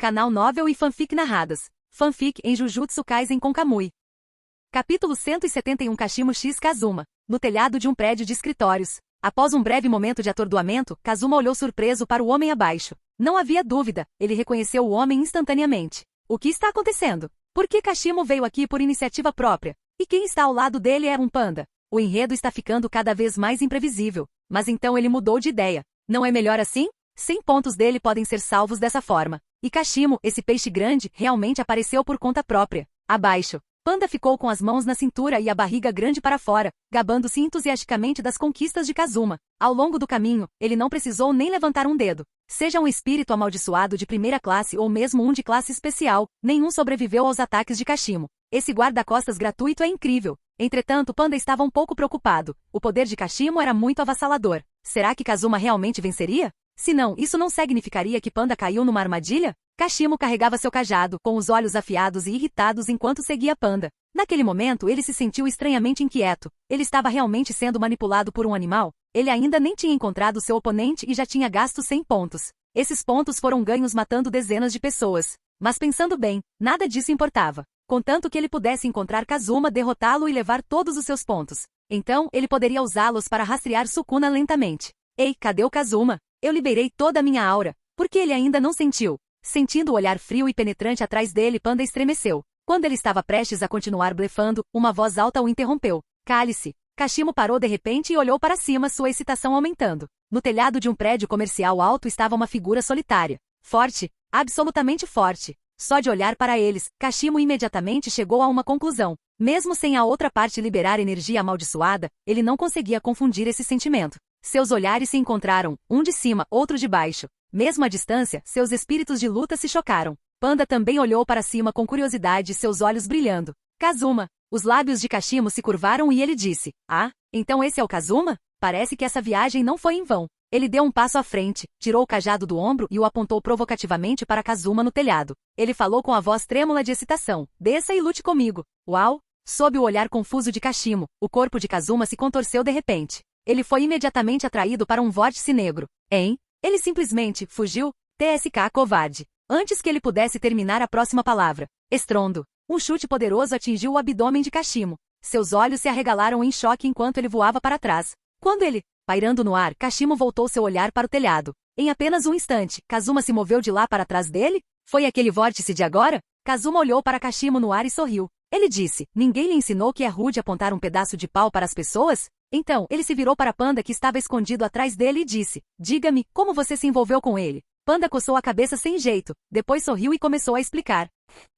Canal Novel e Fanfic narradas. Fanfic em Jujutsu Kaisen com Kamui. Capítulo 171. Kashimo x Kazuma. No telhado de um prédio de escritórios. Após um breve momento de atordoamento, Kazuma olhou surpreso para o homem abaixo. Não havia dúvida, ele reconheceu o homem instantaneamente. O que está acontecendo? Por que Kashimo veio aqui por iniciativa própria? E quem está ao lado dele é um panda? O enredo está ficando cada vez mais imprevisível. Mas então ele mudou de ideia. Não é melhor assim? 100 pontos dele podem ser salvos dessa forma. E Kashimo, esse peixe grande, realmente apareceu por conta própria. Abaixo. Panda ficou com as mãos na cintura e a barriga grande para fora, gabando-se entusiasticamente das conquistas de Kazuma. Ao longo do caminho, ele não precisou nem levantar um dedo. Seja um espírito amaldiçoado de primeira classe ou mesmo um de classe especial, nenhum sobreviveu aos ataques de Kashimo. Esse guarda-costas gratuito é incrível. Entretanto, Panda estava um pouco preocupado. O poder de Kashimo era muito avassalador. Será que Kazuma realmente venceria? Se não, isso não significaria que Panda caiu numa armadilha? Kashimo carregava seu cajado, com os olhos afiados e irritados enquanto seguia Panda. Naquele momento, ele se sentiu estranhamente inquieto. Ele estava realmente sendo manipulado por um animal? Ele ainda nem tinha encontrado seu oponente e já tinha gasto 100 pontos. Esses pontos foram ganhos matando dezenas de pessoas. Mas pensando bem, nada disso importava. Contanto que ele pudesse encontrar Kazuma, derrotá-lo e levar todos os seus pontos. Então, ele poderia usá-los para rastrear Sukuna lentamente. Ei, cadê o Kazuma? Eu liberei toda a minha aura. Por que ele ainda não sentiu? Sentindo o olhar frio e penetrante atrás dele, Panda estremeceu. Quando ele estava prestes a continuar blefando, uma voz alta o interrompeu. Cale-se. Kashimo parou de repente e olhou para cima, sua excitação aumentando. No telhado de um prédio comercial alto estava uma figura solitária. Forte. Absolutamente forte. Só de olhar para eles, Kashimo imediatamente chegou a uma conclusão. Mesmo sem a outra parte liberar energia amaldiçoada, ele não conseguia confundir esse sentimento. Seus olhares se encontraram, um de cima, outro de baixo. Mesmo à distância, seus espíritos de luta se chocaram. Panda também olhou para cima com curiosidade, seus olhos brilhando. Kazuma. Os lábios de Kashimo se curvaram e ele disse: Ah, então esse é o Kazuma? Parece que essa viagem não foi em vão. Ele deu um passo à frente, tirou o cajado do ombro e o apontou provocativamente para Kazuma no telhado. Ele falou com a voz trêmula de excitação: Desça e lute comigo. Uau! Sob o olhar confuso de Kashimo, o corpo de Kazuma se contorceu de repente. Ele foi imediatamente atraído para um vórtice negro. Hein? Ele simplesmente fugiu. TSK covarde. Antes que ele pudesse terminar a próxima palavra. Estrondo. Um chute poderoso atingiu o abdômen de Kashimo. Seus olhos se arregalaram em choque enquanto ele voava para trás. Quando ele, pairando no ar, Kashimo voltou seu olhar para o telhado. Em apenas um instante, Kazuma se moveu de lá para trás dele? Foi aquele vórtice de agora? Kazuma olhou para Kashimo no ar e sorriu. Ele disse: Ninguém lhe ensinou que é rude apontar um pedaço de pau para as pessoas? Então, ele se virou para Panda que estava escondido atrás dele e disse: Diga-me, como você se envolveu com ele? Panda coçou a cabeça sem jeito, depois sorriu e começou a explicar.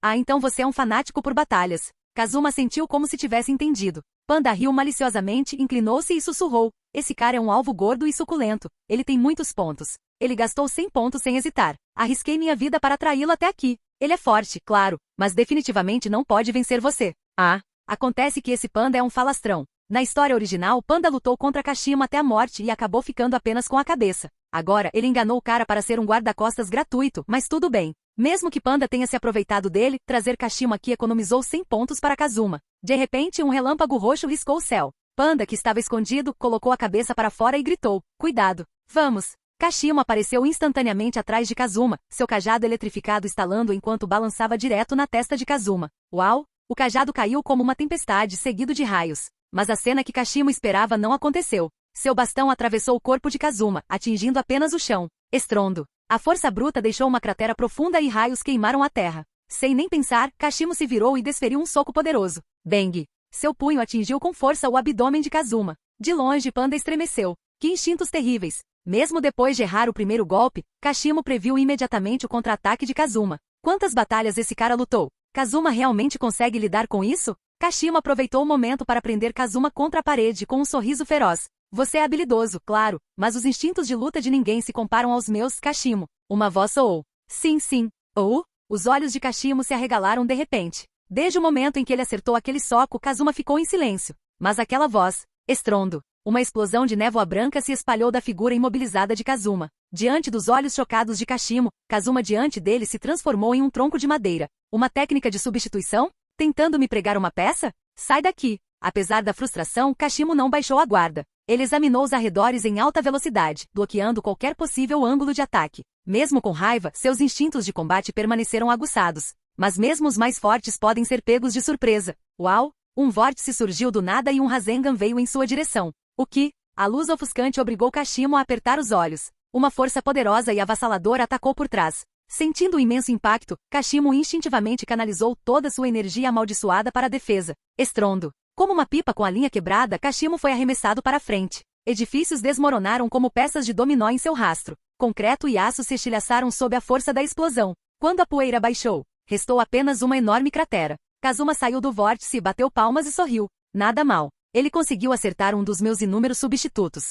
Ah, então você é um fanático por batalhas. Kazuma sentiu como se tivesse entendido. Panda riu maliciosamente, inclinou-se e sussurrou: Esse cara é um alvo gordo e suculento. Ele tem muitos pontos. Ele gastou 100 pontos sem hesitar. Arrisquei minha vida para atraí-lo até aqui. Ele é forte, claro, mas definitivamente não pode vencer você. Ah, acontece que esse Panda é um falastrão. Na história original, Panda lutou contra Kashimo até a morte e acabou ficando apenas com a cabeça. Agora, ele enganou o cara para ser um guarda-costas gratuito, mas tudo bem. Mesmo que Panda tenha se aproveitado dele, trazer Kashimo aqui economizou 100 pontos para Kazuma. De repente, um relâmpago roxo riscou o céu. Panda, que estava escondido, colocou a cabeça para fora e gritou: Cuidado! Vamos! Kashimo apareceu instantaneamente atrás de Kazuma, seu cajado eletrificado estalando enquanto balançava direto na testa de Kazuma. Uau! O cajado caiu como uma tempestade, seguido de raios. Mas a cena que Kashimo esperava não aconteceu. Seu bastão atravessou o corpo de Kazuma, atingindo apenas o chão. Estrondo. A força bruta deixou uma cratera profunda e raios queimaram a terra. Sem nem pensar, Kashimo se virou e desferiu um soco poderoso. Bang! Seu punho atingiu com força o abdômen de Kazuma. De longe, Panda estremeceu. Que instintos terríveis! Mesmo depois de errar o primeiro golpe, Kashimo previu imediatamente o contra-ataque de Kazuma. Quantas batalhas esse cara lutou? Kazuma realmente consegue lidar com isso? Kashimo aproveitou o momento para prender Kazuma contra a parede com um sorriso feroz. Você é habilidoso, claro, mas os instintos de luta de ninguém se comparam aos meus, Kashimo. Uma voz soou. Sim, sim. Ou? Os olhos de Kashimo se arregalaram de repente. Desde o momento em que ele acertou aquele soco, Kazuma ficou em silêncio. Mas aquela voz. Estrondo. Uma explosão de névoa branca se espalhou da figura imobilizada de Kazuma. Diante dos olhos chocados de Kashimo, Kazuma diante dele se transformou em um tronco de madeira. Uma técnica de substituição? Tentando me pregar uma peça? Sai daqui! Apesar da frustração, Kashimo não baixou a guarda. Ele examinou os arredores em alta velocidade, bloqueando qualquer possível ângulo de ataque. Mesmo com raiva, seus instintos de combate permaneceram aguçados. Mas mesmo os mais fortes podem ser pegos de surpresa. Uau! Um vórtice surgiu do nada e um Rasengan veio em sua direção. O que? A luz ofuscante obrigou Kashimo a apertar os olhos. Uma força poderosa e avassaladora atacou por trás. Sentindo o imenso impacto, Kashimo instintivamente canalizou toda sua energia amaldiçoada para a defesa. Estrondo. Como uma pipa com a linha quebrada, Kashimo foi arremessado para a frente. Edifícios desmoronaram como peças de dominó em seu rastro. Concreto e aço se estilhaçaram sob a força da explosão. Quando a poeira baixou, restou apenas uma enorme cratera. Kazuma saiu do vórtice, bateu palmas e sorriu. Nada mal. Ele conseguiu acertar um dos meus inúmeros substitutos.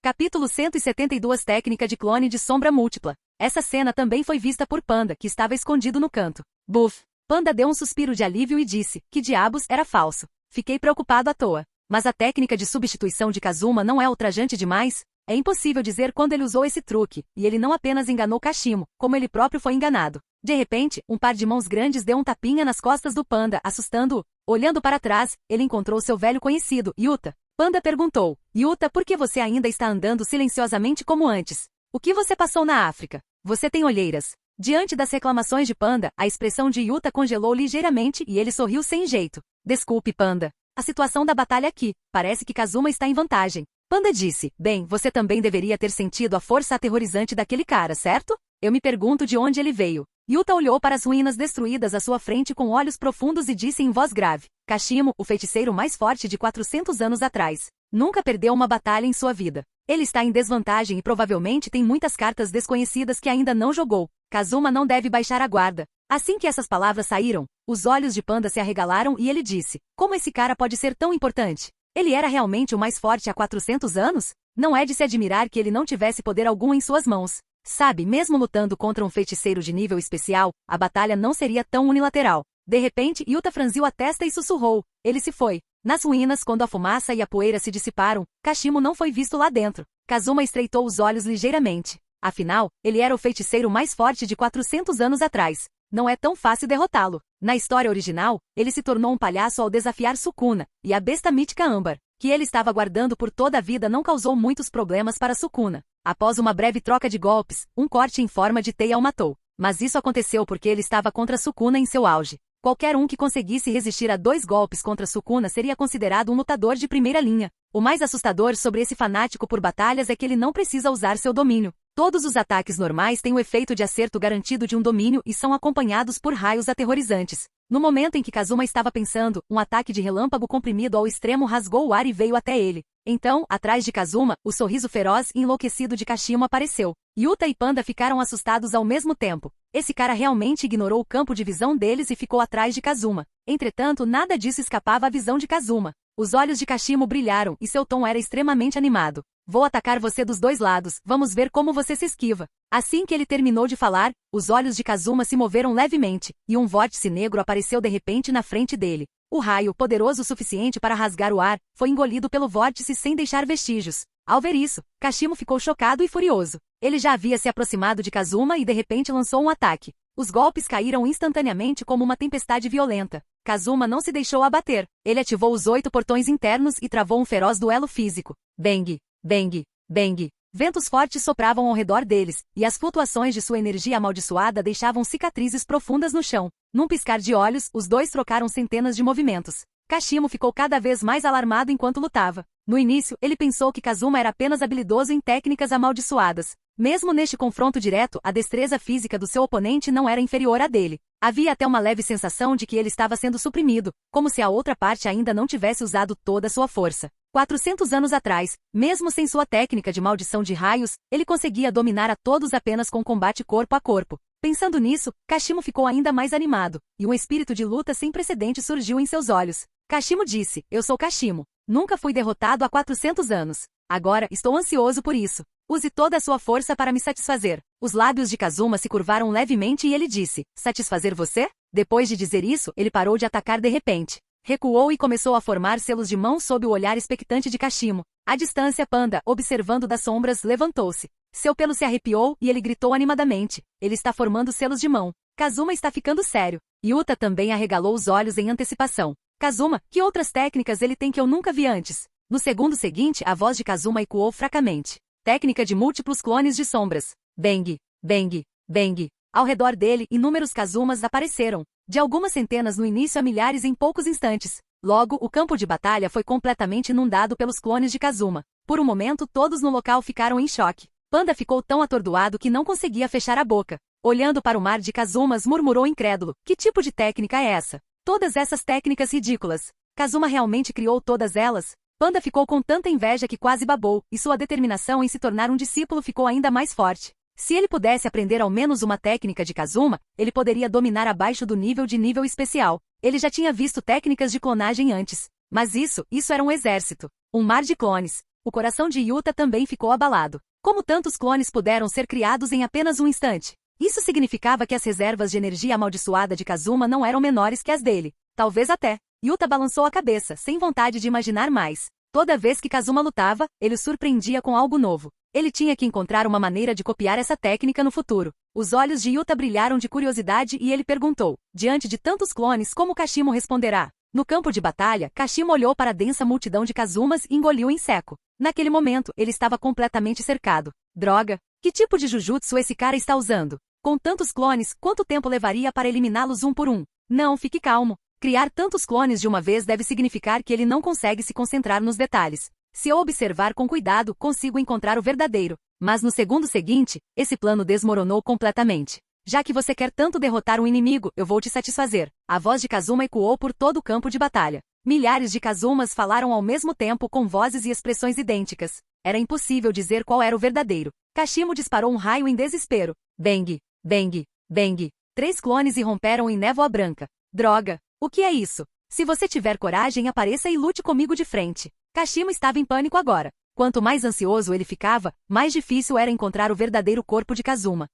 Capítulo 172 Técnica de clone de sombra múltipla. Essa cena também foi vista por Panda, que estava escondido no canto. Buf! Panda deu um suspiro de alívio e disse, que diabos, era falso. Fiquei preocupado à toa. Mas a técnica de substituição de Kazuma não é ultrajante demais? É impossível dizer quando ele usou esse truque, e ele não apenas enganou Kashimo, como ele próprio foi enganado. De repente, um par de mãos grandes deu um tapinha nas costas do Panda, assustando-o. Olhando para trás, ele encontrou seu velho conhecido, Yuta. Panda perguntou, Yuta, por que você ainda está andando silenciosamente como antes? O que você passou na África? Você tem olheiras. Diante das reclamações de Panda, a expressão de Yuta congelou ligeiramente e ele sorriu sem jeito. Desculpe, Panda. A situação da batalha aqui, parece que Kazuma está em vantagem. Panda disse, bem, você também deveria ter sentido a força aterrorizante daquele cara, certo? Eu me pergunto de onde ele veio. Yuta olhou para as ruínas destruídas à sua frente com olhos profundos e disse em voz grave, Kashimo, o feiticeiro mais forte de 400 anos atrás, nunca perdeu uma batalha em sua vida. Ele está em desvantagem e provavelmente tem muitas cartas desconhecidas que ainda não jogou. Kazuma não deve baixar a guarda. Assim que essas palavras saíram, os olhos de Panda se arregalaram e ele disse, como esse cara pode ser tão importante? Ele era realmente o mais forte há 400 anos? Não é de se admirar que ele não tivesse poder algum em suas mãos. Sabe, mesmo lutando contra um feiticeiro de nível especial, a batalha não seria tão unilateral. De repente, Yuta franziu a testa e sussurrou. Ele se foi. Nas ruínas, quando a fumaça e a poeira se dissiparam, Kashimo não foi visto lá dentro. Kazuma estreitou os olhos ligeiramente. Afinal, ele era o feiticeiro mais forte de 400 anos atrás. Não é tão fácil derrotá-lo. Na história original, ele se tornou um palhaço ao desafiar Sukuna, e a besta mítica Âmbar, que ele estava guardando por toda a vida, não causou muitos problemas para Sukuna. Após uma breve troca de golpes, um corte em forma de teia o matou. Mas isso aconteceu porque ele estava contra Sukuna em seu auge. Qualquer um que conseguisse resistir a 2 golpes contra Sukuna seria considerado um lutador de primeira linha. O mais assustador sobre esse fanático por batalhas é que ele não precisa usar seu domínio. Todos os ataques normais têm o efeito de acerto garantido de um domínio e são acompanhados por raios aterrorizantes. No momento em que Kazuma estava pensando, um ataque de relâmpago comprimido ao extremo rasgou o ar e veio até ele. Então, atrás de Kazuma, o sorriso feroz e enlouquecido de Kashimo apareceu. Yuta e Panda ficaram assustados ao mesmo tempo. Esse cara realmente ignorou o campo de visão deles e ficou atrás de Kazuma. Entretanto, nada disso escapava à visão de Kazuma. Os olhos de Kashimo brilharam e seu tom era extremamente animado. Vou atacar você dos 2 lados, vamos ver como você se esquiva. Assim que ele terminou de falar, os olhos de Kazuma se moveram levemente, e um vórtice negro apareceu de repente na frente dele. O raio, poderoso o suficiente para rasgar o ar, foi engolido pelo vórtice sem deixar vestígios. Ao ver isso, Kashimo ficou chocado e furioso. Ele já havia se aproximado de Kazuma e de repente lançou um ataque. Os golpes caíram instantaneamente como uma tempestade violenta. Kazuma não se deixou abater. Ele ativou os 8 portões internos e travou um feroz duelo físico. Bang! Bang! Bang! Ventos fortes sopravam ao redor deles, e as flutuações de sua energia amaldiçoada deixavam cicatrizes profundas no chão. Num piscar de olhos, os dois trocaram centenas de movimentos. Kashimo ficou cada vez mais alarmado enquanto lutava. No início, ele pensou que Kazuma era apenas habilidoso em técnicas amaldiçoadas. Mesmo neste confronto direto, a destreza física do seu oponente não era inferior à dele. Havia até uma leve sensação de que ele estava sendo suprimido, como se a outra parte ainda não tivesse usado toda a sua força. 400 anos atrás, mesmo sem sua técnica de maldição de raios, ele conseguia dominar a todos apenas com combate corpo a corpo. Pensando nisso, Kashimo ficou ainda mais animado, e um espírito de luta sem precedente surgiu em seus olhos. Kashimo disse, eu sou Kashimo. Nunca fui derrotado há 400 anos. Agora, estou ansioso por isso. Use toda a sua força para me satisfazer. Os lábios de Kazuma se curvaram levemente e ele disse, satisfazer você? Depois de dizer isso, ele parou de atacar de repente. Recuou e começou a formar selos de mão sob o olhar expectante de Kashimo. À distância, Panda, observando das sombras, levantou-se. Seu pelo se arrepiou e ele gritou animadamente. Ele está formando selos de mão. Kazuma está ficando sério. Yuta também arregalou os olhos em antecipação. Kazuma, que outras técnicas ele tem que eu nunca vi antes? No segundo seguinte, a voz de Kazuma ecoou fracamente. Técnica de múltiplos clones de sombras. Bang! bang, bang. Ao redor dele, inúmeros Kazumas apareceram, de algumas centenas no início a milhares em poucos instantes. Logo, o campo de batalha foi completamente inundado pelos clones de Kazuma. Por um momento, todos no local ficaram em choque. Panda ficou tão atordoado que não conseguia fechar a boca. Olhando para o mar de Kazumas, murmurou incrédulo: que tipo de técnica é essa? Todas essas técnicas ridículas. Kazuma realmente criou todas elas? Panda ficou com tanta inveja que quase babou, e sua determinação em se tornar um discípulo ficou ainda mais forte. Se ele pudesse aprender ao menos uma técnica de Kazuma, ele poderia dominar abaixo do nível de nível especial. Ele já tinha visto técnicas de clonagem antes. Mas isso era um exército. Um mar de clones. O coração de Yuta também ficou abalado. Como tantos clones puderam ser criados em apenas um instante? Isso significava que as reservas de energia amaldiçoada de Kazuma não eram menores que as dele. Talvez até. Yuta balançou a cabeça, sem vontade de imaginar mais. Toda vez que Kazuma lutava, ele o surpreendia com algo novo. Ele tinha que encontrar uma maneira de copiar essa técnica no futuro. Os olhos de Yuta brilharam de curiosidade e ele perguntou: diante de tantos clones, como Kashimo responderá? No campo de batalha, Kashimo olhou para a densa multidão de Kazumas e engoliu em seco. Naquele momento, ele estava completamente cercado. Droga! Que tipo de Jujutsu esse cara está usando? Com tantos clones, quanto tempo levaria para eliminá-los um por um? Não, fique calmo. Criar tantos clones de uma vez deve significar que ele não consegue se concentrar nos detalhes. Se eu observar com cuidado, consigo encontrar o verdadeiro. Mas no segundo seguinte, esse plano desmoronou completamente. Já que você quer tanto derrotar um inimigo, eu vou te satisfazer. A voz de Kazuma ecoou por todo o campo de batalha. Milhares de Kazumas falaram ao mesmo tempo com vozes e expressões idênticas. Era impossível dizer qual era o verdadeiro. Kashimo disparou um raio em desespero. Bang, bang, bang. 3 clones irromperam em névoa branca. Droga! O que é isso? Se você tiver coragem, apareça e lute comigo de frente. Kashimo estava em pânico agora. Quanto mais ansioso ele ficava, mais difícil era encontrar o verdadeiro corpo de Kazuma.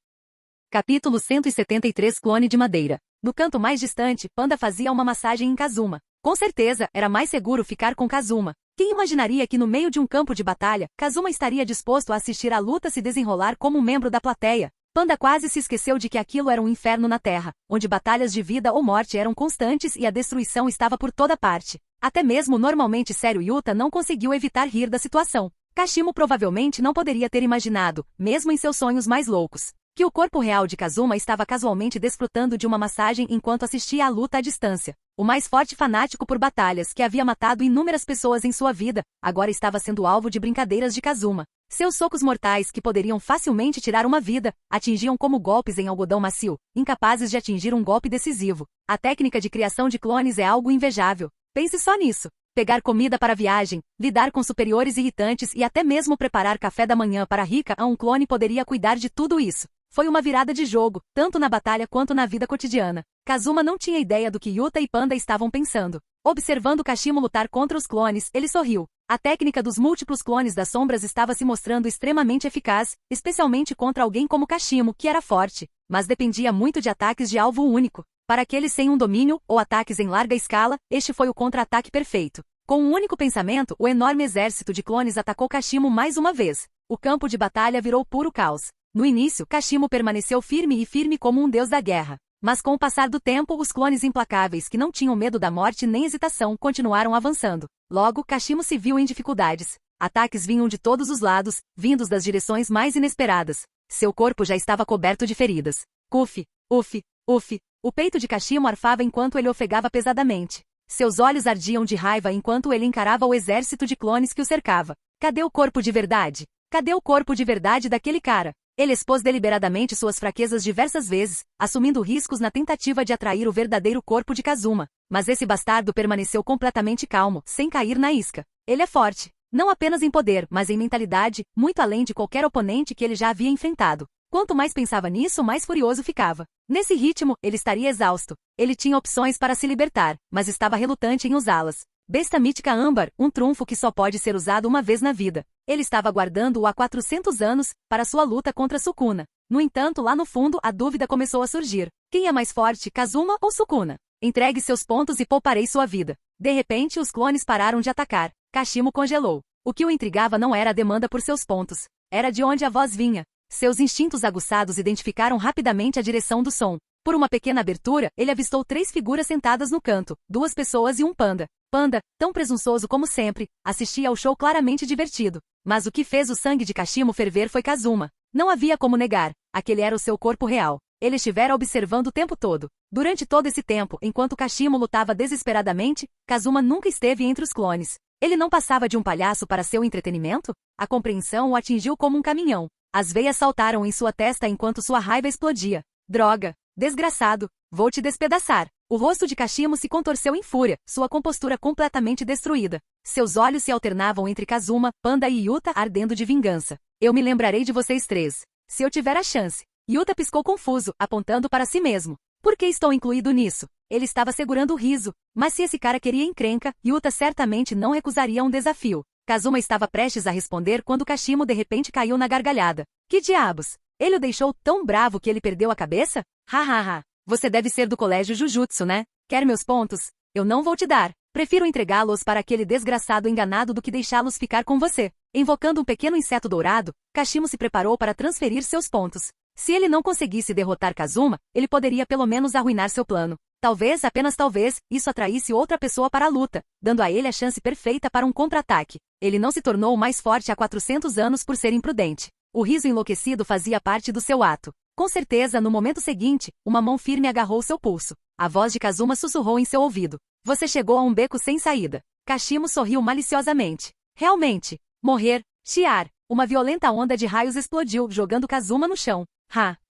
Capítulo 173 Clone de Madeira. No canto mais distante, Panda fazia uma massagem em Kazuma. Com certeza, era mais seguro ficar com Kazuma. Quem imaginaria que no meio de um campo de batalha, Kazuma estaria disposto a assistir a luta se desenrolar como um membro da plateia? Panda quase se esqueceu de que aquilo era um inferno na Terra, onde batalhas de vida ou morte eram constantes e a destruição estava por toda parte. Até mesmo o normalmente sério Yuta não conseguiu evitar rir da situação. Kashimo provavelmente não poderia ter imaginado, mesmo em seus sonhos mais loucos, que o corpo real de Kazuma estava casualmente desfrutando de uma massagem enquanto assistia à luta à distância. O mais forte fanático por batalhas, que havia matado inúmeras pessoas em sua vida, agora estava sendo alvo de brincadeiras de Kazuma. Seus socos mortais, que poderiam facilmente tirar uma vida, atingiam como golpes em algodão macio, incapazes de atingir um golpe decisivo. A técnica de criação de clones é algo invejável. Pense só nisso. Pegar comida para a viagem, lidar com superiores irritantes e até mesmo preparar café da manhã para Rika, um clone poderia cuidar de tudo isso. Foi uma virada de jogo, tanto na batalha quanto na vida cotidiana. Kazuma não tinha ideia do que Yuta e Panda estavam pensando. Observando Kashimo lutar contra os clones, ele sorriu. A técnica dos múltiplos clones das sombras estava se mostrando extremamente eficaz, especialmente contra alguém como Kashimo, que era forte, mas dependia muito de ataques de alvo único. Para aqueles sem um domínio, ou ataques em larga escala, este foi o contra-ataque perfeito. Com um único pensamento, o enorme exército de clones atacou Kashimo mais uma vez. O campo de batalha virou puro caos. No início, Kashimo permaneceu firme como um deus da guerra. Mas com o passar do tempo, os clones implacáveis que não tinham medo da morte nem hesitação continuaram avançando. Logo, Kashimo se viu em dificuldades. Ataques vinham de todos os lados, vindos das direções mais inesperadas. Seu corpo já estava coberto de feridas. Uf, uf, uf. O peito de Kashimo arfava enquanto ele ofegava pesadamente. Seus olhos ardiam de raiva enquanto ele encarava o exército de clones que o cercava. Cadê o corpo de verdade? Cadê o corpo de verdade daquele cara? Ele expôs deliberadamente suas fraquezas diversas vezes, assumindo riscos na tentativa de atrair o verdadeiro corpo de Kazuma. Mas esse bastardo permaneceu completamente calmo, sem cair na isca. Ele é forte, não apenas em poder, mas em mentalidade, muito além de qualquer oponente que ele já havia enfrentado. Quanto mais pensava nisso, mais furioso ficava. Nesse ritmo, ele estaria exausto. Ele tinha opções para se libertar, mas estava relutante em usá-las. Besta mítica âmbar, um trunfo que só pode ser usado uma vez na vida. Ele estava guardando-o há 400 anos, para sua luta contra Sukuna. No entanto, lá no fundo, a dúvida começou a surgir. Quem é mais forte, Kazuma ou Sukuna? Entregue seus pontos e pouparei sua vida. De repente, os clones pararam de atacar. Kashimo congelou. O que o intrigava não era a demanda por seus pontos. Era de onde a voz vinha. Seus instintos aguçados identificaram rapidamente a direção do som. Por uma pequena abertura, ele avistou 3 figuras sentadas no canto, 2 pessoas e um panda. Panda, tão presunçoso como sempre, assistia ao show claramente divertido. Mas o que fez o sangue de Kashimo ferver foi Kazuma. Não havia como negar, aquele era o seu corpo real. Ele estivera observando o tempo todo. Durante todo esse tempo, enquanto Kashimo lutava desesperadamente, Kazuma nunca esteve entre os clones. Ele não passava de um palhaço para seu entretenimento? A compreensão o atingiu como um caminhão. As veias saltaram em sua testa enquanto sua raiva explodia. Droga! Desgraçado! Vou te despedaçar! O rosto de Kashimo se contorceu em fúria, sua compostura completamente destruída. Seus olhos se alternavam entre Kazuma, Panda e Yuta ardendo de vingança. Eu me lembrarei de vocês três. Se eu tiver a chance. Yuta piscou confuso, apontando para si mesmo. Por que estou incluído nisso? Ele estava segurando o riso. Mas se esse cara queria encrenca, Yuta certamente não recusaria um desafio. Kazuma estava prestes a responder quando Kashimo de repente caiu na gargalhada. Que diabos? Ele o deixou tão bravo que ele perdeu a cabeça? Ha. Você deve ser do colégio Jujutsu, né? Quer meus pontos? Eu não vou te dar. Prefiro entregá-los para aquele desgraçado enganado do que deixá-los ficar com você. Invocando um pequeno inseto dourado, Kashimo se preparou para transferir seus pontos. Se ele não conseguisse derrotar Kazuma, ele poderia pelo menos arruinar seu plano. Talvez, apenas talvez, isso atraísse outra pessoa para a luta, dando a ele a chance perfeita para um contra-ataque. Ele não se tornou mais forte há 400 anos por ser imprudente. O riso enlouquecido fazia parte do seu ato. Com certeza, no momento seguinte, uma mão firme agarrou seu pulso. A voz de Kazuma sussurrou em seu ouvido. Você chegou a um beco sem saída. Kashimo sorriu maliciosamente. Realmente. Morrer. Chiar. Uma violenta onda de raios explodiu, jogando Kazuma no chão.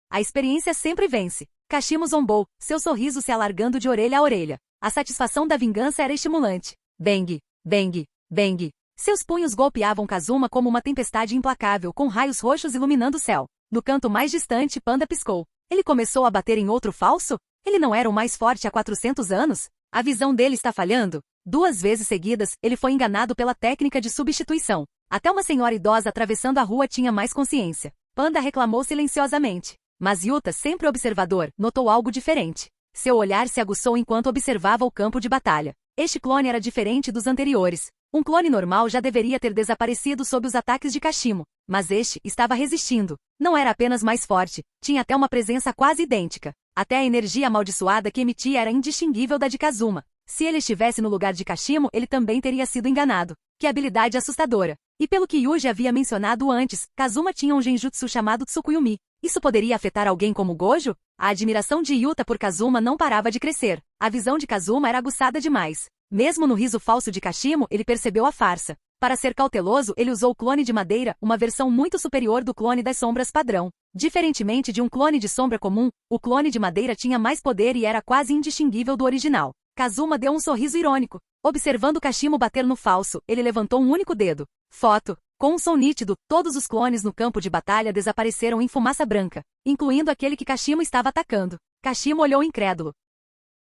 A experiência sempre vence. Kashimo zombou, seu sorriso se alargando de orelha a orelha. A satisfação da vingança era estimulante. Bang, bang, bang. Seus punhos golpeavam Kazuma como uma tempestade implacável, com raios roxos iluminando o céu. No canto mais distante, Panda piscou. Ele começou a bater em outro falso? Ele não era o mais forte há 400 anos? A visão dele está falhando? 2 vezes seguidas, ele foi enganado pela técnica de substituição. Até uma senhora idosa atravessando a rua tinha mais consciência. Panda reclamou silenciosamente. Mas Yuta, sempre observador, notou algo diferente. Seu olhar se aguçou enquanto observava o campo de batalha. Este clone era diferente dos anteriores. Um clone normal já deveria ter desaparecido sob os ataques de Kashimo. Mas este estava resistindo. Não era apenas mais forte, tinha até uma presença quase idêntica. Até a energia amaldiçoada que emitia era indistinguível da de Kazuma. Se ele estivesse no lugar de Kashimo, ele também teria sido enganado. Que habilidade assustadora. E pelo que Yuji havia mencionado antes, Kazuma tinha um genjutsu chamado Tsukuyumi. Isso poderia afetar alguém como Gojo? A admiração de Yuta por Kazuma não parava de crescer. A visão de Kazuma era aguçada demais. Mesmo no riso falso de Kashimo, ele percebeu a farsa. Para ser cauteloso, ele usou o clone de madeira, uma versão muito superior do clone das sombras padrão. Diferentemente de um clone de sombra comum, o clone de madeira tinha mais poder e era quase indistinguível do original. Kazuma deu um sorriso irônico. Observando Kashimo bater no falso, ele levantou um único dedo. Foto. Com um som nítido, todos os clones no campo de batalha desapareceram em fumaça branca, incluindo aquele que Kashimo estava atacando. Kashimo olhou incrédulo.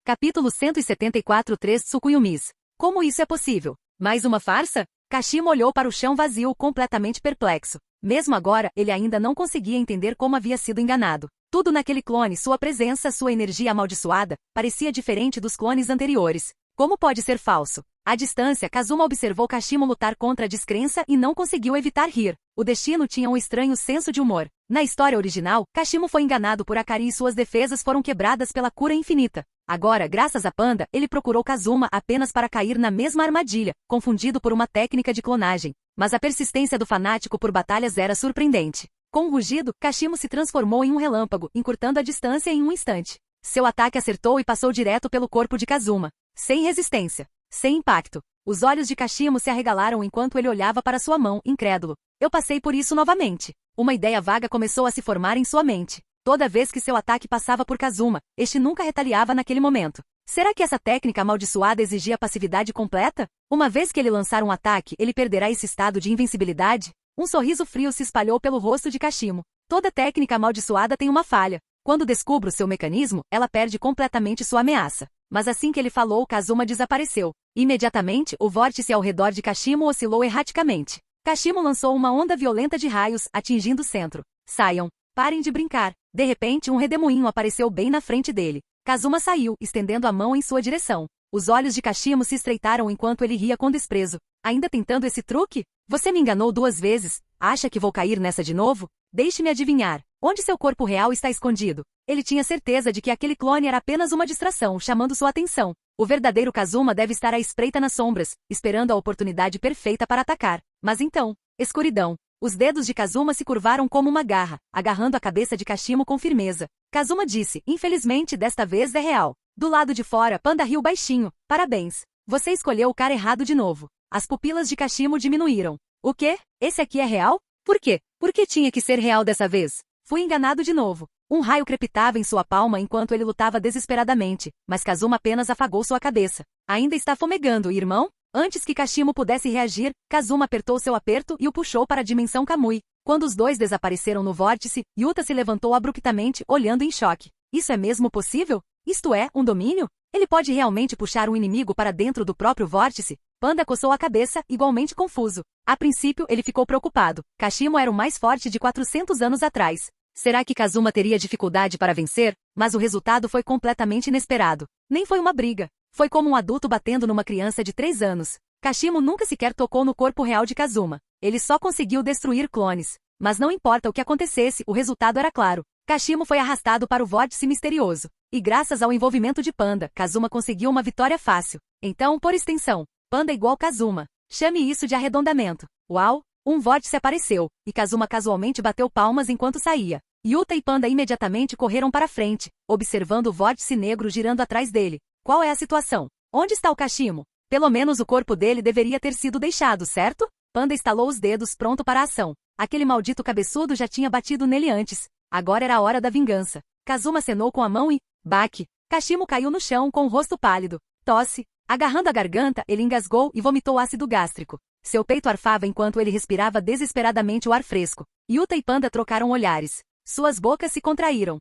Capítulo 174 3 Tsukuyumis. Como isso é possível? Mais uma farsa? Kashimo olhou para o chão vazio, completamente perplexo. Mesmo agora, ele ainda não conseguia entender como havia sido enganado. Tudo naquele clone, sua presença, sua energia amaldiçoada, parecia diferente dos clones anteriores. Como pode ser falso? À distância, Kazuma observou Kashimo lutar contra a descrença e não conseguiu evitar rir. O destino tinha um estranho senso de humor. Na história original, Kashimo foi enganado por Akari e suas defesas foram quebradas pela cura infinita. Agora, graças a Panda, ele procurou Kazuma apenas para cair na mesma armadilha, confundido por uma técnica de clonagem. Mas a persistência do fanático por batalhas era surpreendente. Com um rugido, Kashimo se transformou em um relâmpago, encurtando a distância em um instante. Seu ataque acertou e passou direto pelo corpo de Kazuma. Sem resistência. Sem impacto. Os olhos de Kashimo se arregalaram enquanto ele olhava para sua mão, incrédulo. Eu passei por isso novamente. Uma ideia vaga começou a se formar em sua mente. Toda vez que seu ataque passava por Kazuma, este nunca retaliava naquele momento. Será que essa técnica amaldiçoada exigia passividade completa? Uma vez que ele lançar um ataque, ele perderá esse estado de invencibilidade? Um sorriso frio se espalhou pelo rosto de Kashimo. Toda técnica amaldiçoada tem uma falha. Quando descubro seu mecanismo, ela perde completamente sua ameaça. Mas assim que ele falou, Kazuma desapareceu. Imediatamente, o vórtice ao redor de Kashimo oscilou erraticamente. Kashimo lançou uma onda violenta de raios, atingindo o centro. Saiam. Parem de brincar. De repente, um redemoinho apareceu bem na frente dele. Kazuma saiu, estendendo a mão em sua direção. Os olhos de Kashimo se estreitaram enquanto ele ria com desprezo. Ainda tentando esse truque? Você me enganou 2 vezes. Acha que vou cair nessa de novo? Deixe-me adivinhar. Onde seu corpo real está escondido? Ele tinha certeza de que aquele clone era apenas uma distração, chamando sua atenção. O verdadeiro Kazuma deve estar à espreita nas sombras, esperando a oportunidade perfeita para atacar. Mas então, escuridão. Os dedos de Kazuma se curvaram como uma garra, agarrando a cabeça de Kashimo com firmeza. Kazuma disse, infelizmente desta vez é real. Do lado de fora, Panda riu baixinho. Parabéns. Você escolheu o cara errado de novo. As pupilas de Kashimo diminuíram. O quê? Esse aqui é real? Por quê? Por que tinha que ser real dessa vez? Fui enganado de novo. Um raio crepitava em sua palma enquanto ele lutava desesperadamente, mas Kazuma apenas afagou sua cabeça. Ainda está fumegando, irmão? Antes que Kashimo pudesse reagir, Kazuma apertou seu aperto e o puxou para a dimensão Kamui. Quando os dois desapareceram no vórtice, Yuta se levantou abruptamente, olhando em choque. Isso é mesmo possível? Isto é, um domínio? Ele pode realmente puxar um inimigo para dentro do próprio vórtice? Panda coçou a cabeça, igualmente confuso. A princípio, ele ficou preocupado. Kashimo era o mais forte de 400 anos atrás. Será que Kazuma teria dificuldade para vencer? Mas o resultado foi completamente inesperado. Nem foi uma briga. Foi como um adulto batendo numa criança de 3 anos. Kashimo nunca sequer tocou no corpo real de Kazuma. Ele só conseguiu destruir clones. Mas não importa o que acontecesse, o resultado era claro. Kashimo foi arrastado para o vórtice misterioso. E graças ao envolvimento de Panda, Kazuma conseguiu uma vitória fácil. Então, por extensão, Panda igual Kazuma. Chame isso de arredondamento. Uau! Um vórtice apareceu, e Kazuma casualmente bateu palmas enquanto saía. Yuta e Panda imediatamente correram para frente, observando o vórtice negro girando atrás dele. Qual é a situação? Onde está o Kashimo? Pelo menos o corpo dele deveria ter sido deixado, certo? Panda estalou os dedos pronto para a ação. Aquele maldito cabeçudo já tinha batido nele antes. Agora era a hora da vingança. Kazuma acenou com a mão e... baque! Kashimo caiu no chão com o rosto pálido. Tosse. Agarrando a garganta, ele engasgou e vomitou ácido gástrico. Seu peito arfava enquanto ele respirava desesperadamente o ar fresco. Yuta e Panda trocaram olhares. Suas bocas se contraíram.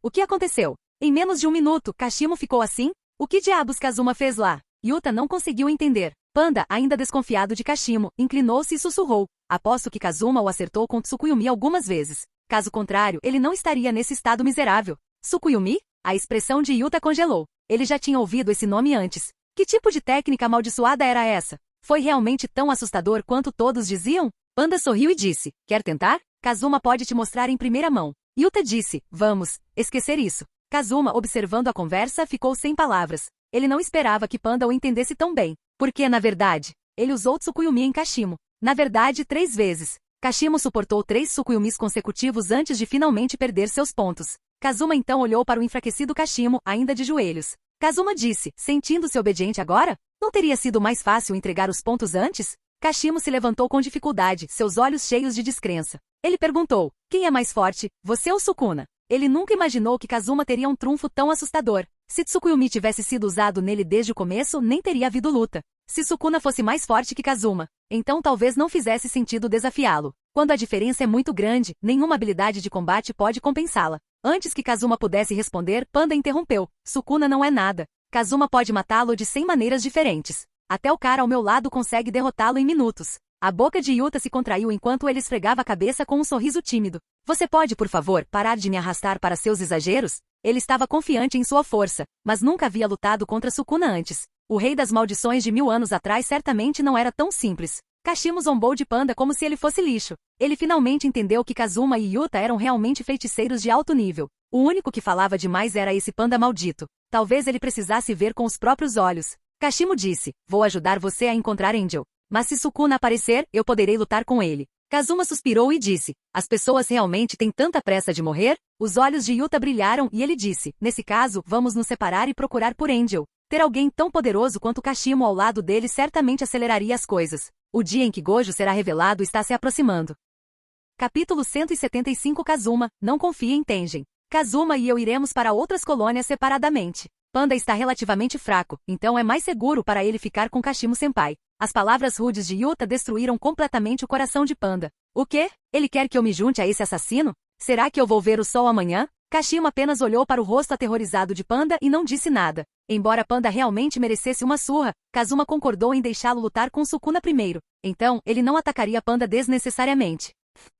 O que aconteceu? Em menos de um minuto, Kashimo ficou assim? O que diabos Kazuma fez lá? Yuta não conseguiu entender. Panda, ainda desconfiado de Kashimo, inclinou-se e sussurrou. Aposto que Kazuma o acertou com Tsukuyumi algumas vezes. Caso contrário, ele não estaria nesse estado miserável. Tsukuyumi? A expressão de Yuta congelou. Ele já tinha ouvido esse nome antes. Que tipo de técnica amaldiçoada era essa? Foi realmente tão assustador quanto todos diziam? Panda sorriu e disse, quer tentar? Kazuma pode te mostrar em primeira mão. Yuta disse, vamos, esquecer isso. Kazuma, observando a conversa, ficou sem palavras. Ele não esperava que Panda o entendesse tão bem. Porque, na verdade, ele usou Tsukuyumi em Kashimo. Na verdade, 3 vezes. Kashimo suportou 3 Tsukuyumis consecutivos antes de finalmente perder seus pontos. Kazuma então olhou para o enfraquecido Kashimo, ainda de joelhos. Kazuma disse, sentindo-se obediente agora? Não teria sido mais fácil entregar os pontos antes? Kashimo se levantou com dificuldade, seus olhos cheios de descrença. Ele perguntou, quem é mais forte, você ou Sukuna? Ele nunca imaginou que Kazuma teria um trunfo tão assustador. Se Tsukuyumi tivesse sido usado nele desde o começo, nem teria havido luta. Se Sukuna fosse mais forte que Kazuma, então talvez não fizesse sentido desafiá-lo. Quando a diferença é muito grande, nenhuma habilidade de combate pode compensá-la. Antes que Kazuma pudesse responder, Panda interrompeu. Sukuna não é nada. Kazuma pode matá-lo de 100 maneiras diferentes. Até o cara ao meu lado consegue derrotá-lo em minutos. A boca de Yuta se contraiu enquanto ele esfregava a cabeça com um sorriso tímido. Você pode, por favor, parar de me arrastar para seus exageros? Ele estava confiante em sua força, mas nunca havia lutado contra Sukuna antes. O rei das maldições de 1000 anos atrás certamente não era tão simples. Kashimo zombou de Panda como se ele fosse lixo. Ele finalmente entendeu que Kazuma e Yuta eram realmente feiticeiros de alto nível. O único que falava demais era esse Panda maldito. Talvez ele precisasse ver com os próprios olhos. Kashimo disse, vou ajudar você a encontrar Angel. Mas se Sukuna aparecer, eu poderei lutar com ele. Kazuma suspirou e disse, as pessoas realmente têm tanta pressa de morrer? Os olhos de Yuta brilharam e ele disse, nesse caso, vamos nos separar e procurar por Angel. Ter alguém tão poderoso quanto Kashimo ao lado dele certamente aceleraria as coisas. O dia em que Gojo será revelado está se aproximando. Capítulo 175 Kazuma, não confie em Tengen. Kazuma e eu iremos para outras colônias separadamente. Panda está relativamente fraco, então é mais seguro para ele ficar com Kashimo-senpai. As palavras rudes de Yuta destruíram completamente o coração de Panda. O quê? Ele quer que eu me junte a esse assassino? Será que eu vou ver o sol amanhã? Kashimo apenas olhou para o rosto aterrorizado de Panda e não disse nada. Embora Panda realmente merecesse uma surra, Kazuma concordou em deixá-lo lutar com Sukuna primeiro. Então, ele não atacaria Panda desnecessariamente.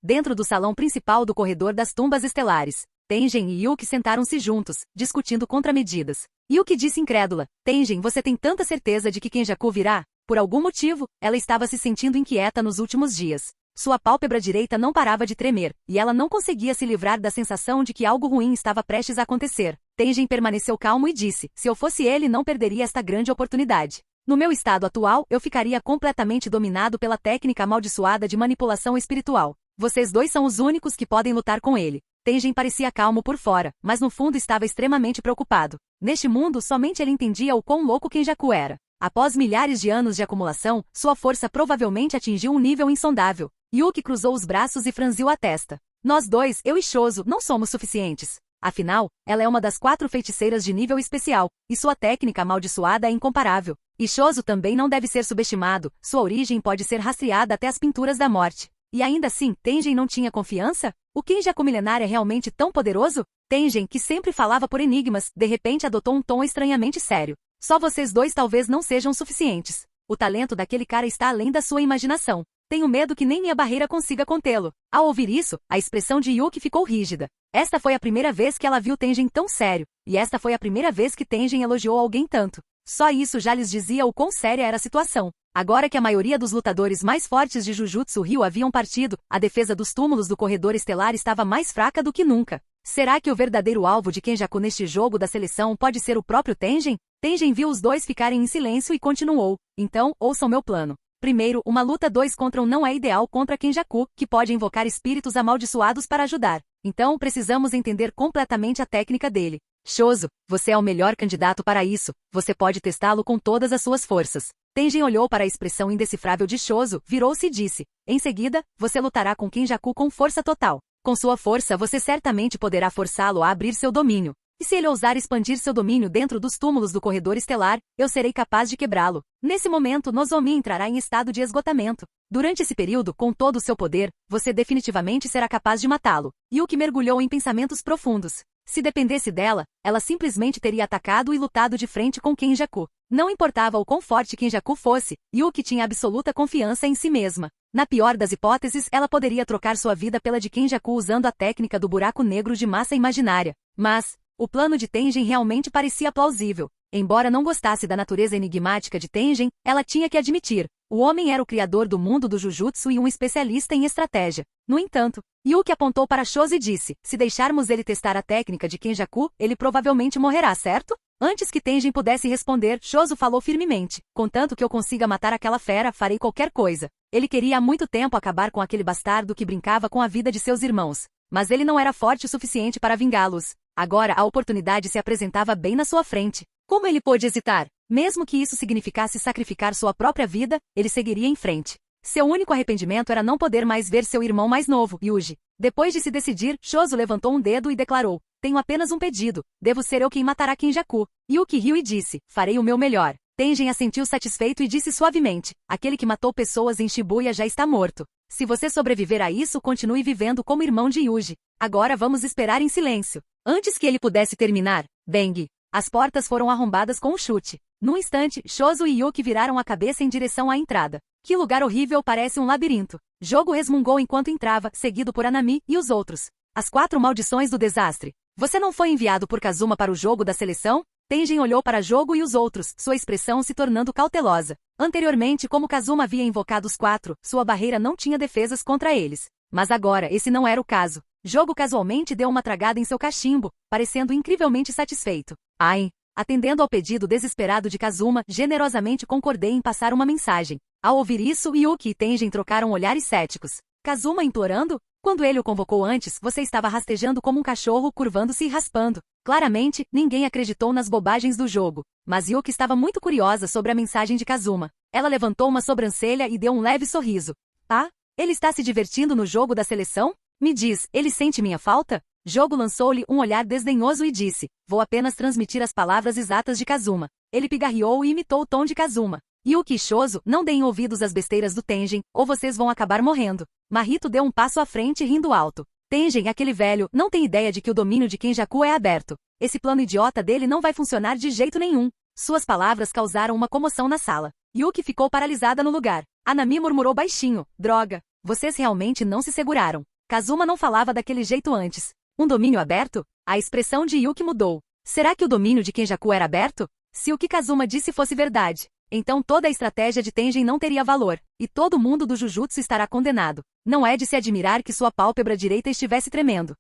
Dentro do salão principal do corredor das tumbas estelares, Tengen e Yuki sentaram-se juntos, discutindo contramedidas. Yuki disse incrédula, Tengen, você tem tanta certeza de que Kenjaku virá? Por algum motivo, ela estava se sentindo inquieta nos últimos dias. Sua pálpebra direita não parava de tremer, e ela não conseguia se livrar da sensação de que algo ruim estava prestes a acontecer. Tengen permaneceu calmo e disse, se eu fosse ele não perderia esta grande oportunidade. No meu estado atual, eu ficaria completamente dominado pela técnica amaldiçoada de manipulação espiritual. Vocês dois são os únicos que podem lutar com ele. Tengen parecia calmo por fora, mas no fundo estava extremamente preocupado. Neste mundo, somente ele entendia o quão louco Kenjaku era. Após milhares de anos de acumulação, sua força provavelmente atingiu um nível insondável. Yuki cruzou os braços e franziu a testa. Nós dois, eu e Shoso, não somos suficientes. Afinal, ela é uma das 4 feiticeiras de nível especial, e sua técnica amaldiçoada é incomparável. E Shoso também não deve ser subestimado, sua origem pode ser rastreada até as pinturas da morte. E ainda assim, Tengen não tinha confiança? O Kenjaku milenar é realmente tão poderoso? Tengen, que sempre falava por enigmas, de repente adotou um tom estranhamente sério. Só vocês dois talvez não sejam suficientes. O talento daquele cara está além da sua imaginação. Tenho medo que nem minha barreira consiga contê-lo. Ao ouvir isso, a expressão de Yuki ficou rígida. Esta foi a primeira vez que ela viu Tengen tão sério, e esta foi a primeira vez que Tengen elogiou alguém tanto. Só isso já lhes dizia o quão séria era a situação. Agora que a maioria dos lutadores mais fortes de Jujutsu Ryu haviam partido, a defesa dos túmulos do corredor estelar estava mais fraca do que nunca. Será que o verdadeiro alvo de Kenjaku neste jogo da seleção pode ser o próprio Tengen? Tengen viu os dois ficarem em silêncio e continuou. Então, ouçam meu plano. Primeiro, uma luta 2 contra 1 não é ideal contra Kenjaku, que pode invocar espíritos amaldiçoados para ajudar. Então, precisamos entender completamente a técnica dele. Shoso, você é o melhor candidato para isso. Você pode testá-lo com todas as suas forças. Tengen olhou para a expressão indecifrável de Shoso, virou-se e disse. Em seguida, você lutará com Kenjaku com força total. Com sua força, você certamente poderá forçá-lo a abrir seu domínio. E se ele ousar expandir seu domínio dentro dos túmulos do corredor estelar, eu serei capaz de quebrá-lo. Nesse momento, Nozomi entrará em estado de esgotamento. Durante esse período, com todo o seu poder, você definitivamente será capaz de matá-lo. Yuki mergulhou em pensamentos profundos. Se dependesse dela, ela simplesmente teria atacado e lutado de frente com Kenjaku. Não importava o quão forte Kenjaku fosse, Yuki tinha absoluta confiança em si mesma. Na pior das hipóteses, ela poderia trocar sua vida pela de Kenjaku usando a técnica do buraco negro de massa imaginária. Mas o plano de Tengen realmente parecia plausível. Embora não gostasse da natureza enigmática de Tengen, ela tinha que admitir. O homem era o criador do mundo do Jujutsu e um especialista em estratégia. No entanto, Yuki apontou para Shoso e disse, se deixarmos ele testar a técnica de Kenjaku, ele provavelmente morrerá, certo? Antes que Tengen pudesse responder, Shoso falou firmemente, contanto que eu consiga matar aquela fera, farei qualquer coisa. Ele queria há muito tempo acabar com aquele bastardo que brincava com a vida de seus irmãos. Mas ele não era forte o suficiente para vingá-los. Agora a oportunidade se apresentava bem na sua frente. Como ele pôde hesitar? Mesmo que isso significasse sacrificar sua própria vida, ele seguiria em frente. Seu único arrependimento era não poder mais ver seu irmão mais novo, Yuji. Depois de se decidir, Shoso levantou um dedo e declarou, tenho apenas um pedido, devo ser eu quem matará Kenjaku. Yuki riu e disse, farei o meu melhor. Tengen assentiu satisfeito e disse suavemente, aquele que matou pessoas em Shibuya já está morto. Se você sobreviver a isso, continue vivendo como irmão de Yuji. Agora vamos esperar em silêncio. Antes que ele pudesse terminar, bang! As portas foram arrombadas com um chute. Num instante, Shoso e Yuki viraram a cabeça em direção à entrada. Que lugar horrível, parece um labirinto. Jogo resmungou enquanto entrava, seguido por Anami e os outros. As 4 maldições do desastre. Você não foi enviado por Kazuma para o jogo da seleção? Tengen olhou para Jogo e os outros, sua expressão se tornando cautelosa. Anteriormente, como Kazuma havia invocado os 4, sua barreira não tinha defesas contra eles. Mas agora, esse não era o caso. Jogo casualmente deu uma tragada em seu cachimbo, parecendo incrivelmente satisfeito. Ai! Atendendo ao pedido desesperado de Kazuma, generosamente concordei em passar uma mensagem. Ao ouvir isso, Yuki e Tengen trocaram olhares céticos. Kazuma implorando? Quando ele o convocou antes, você estava rastejando como um cachorro, curvando-se e raspando. Claramente, ninguém acreditou nas bobagens do jogo. Mas Yuki estava muito curiosa sobre a mensagem de Kazuma. Ela levantou uma sobrancelha e deu um leve sorriso. Ah? Ele está se divertindo no jogo da seleção? Me diz, ele sente minha falta? Jogo lançou-lhe um olhar desdenhoso e disse, vou apenas transmitir as palavras exatas de Kazuma. Ele pigarreou e imitou o tom de Kazuma. Yuki e Shoso, não deem ouvidos às besteiras do Tengen, ou vocês vão acabar morrendo. Mahito deu um passo à frente rindo alto. Tengen, aquele velho, não tem ideia de que o domínio de Kenjaku é aberto. Esse plano idiota dele não vai funcionar de jeito nenhum. Suas palavras causaram uma comoção na sala. Yuki ficou paralisada no lugar. Anami murmurou baixinho, droga, vocês realmente não se seguraram. Kazuma não falava daquele jeito antes. Um domínio aberto? A expressão de Yuki mudou. Será que o domínio de Kenjaku era aberto? Se o que Kazuma disse fosse verdade, então toda a estratégia de Tengen não teria valor, e todo mundo do Jujutsu estará condenado. Não é de se admirar que sua pálpebra direita estivesse tremendo.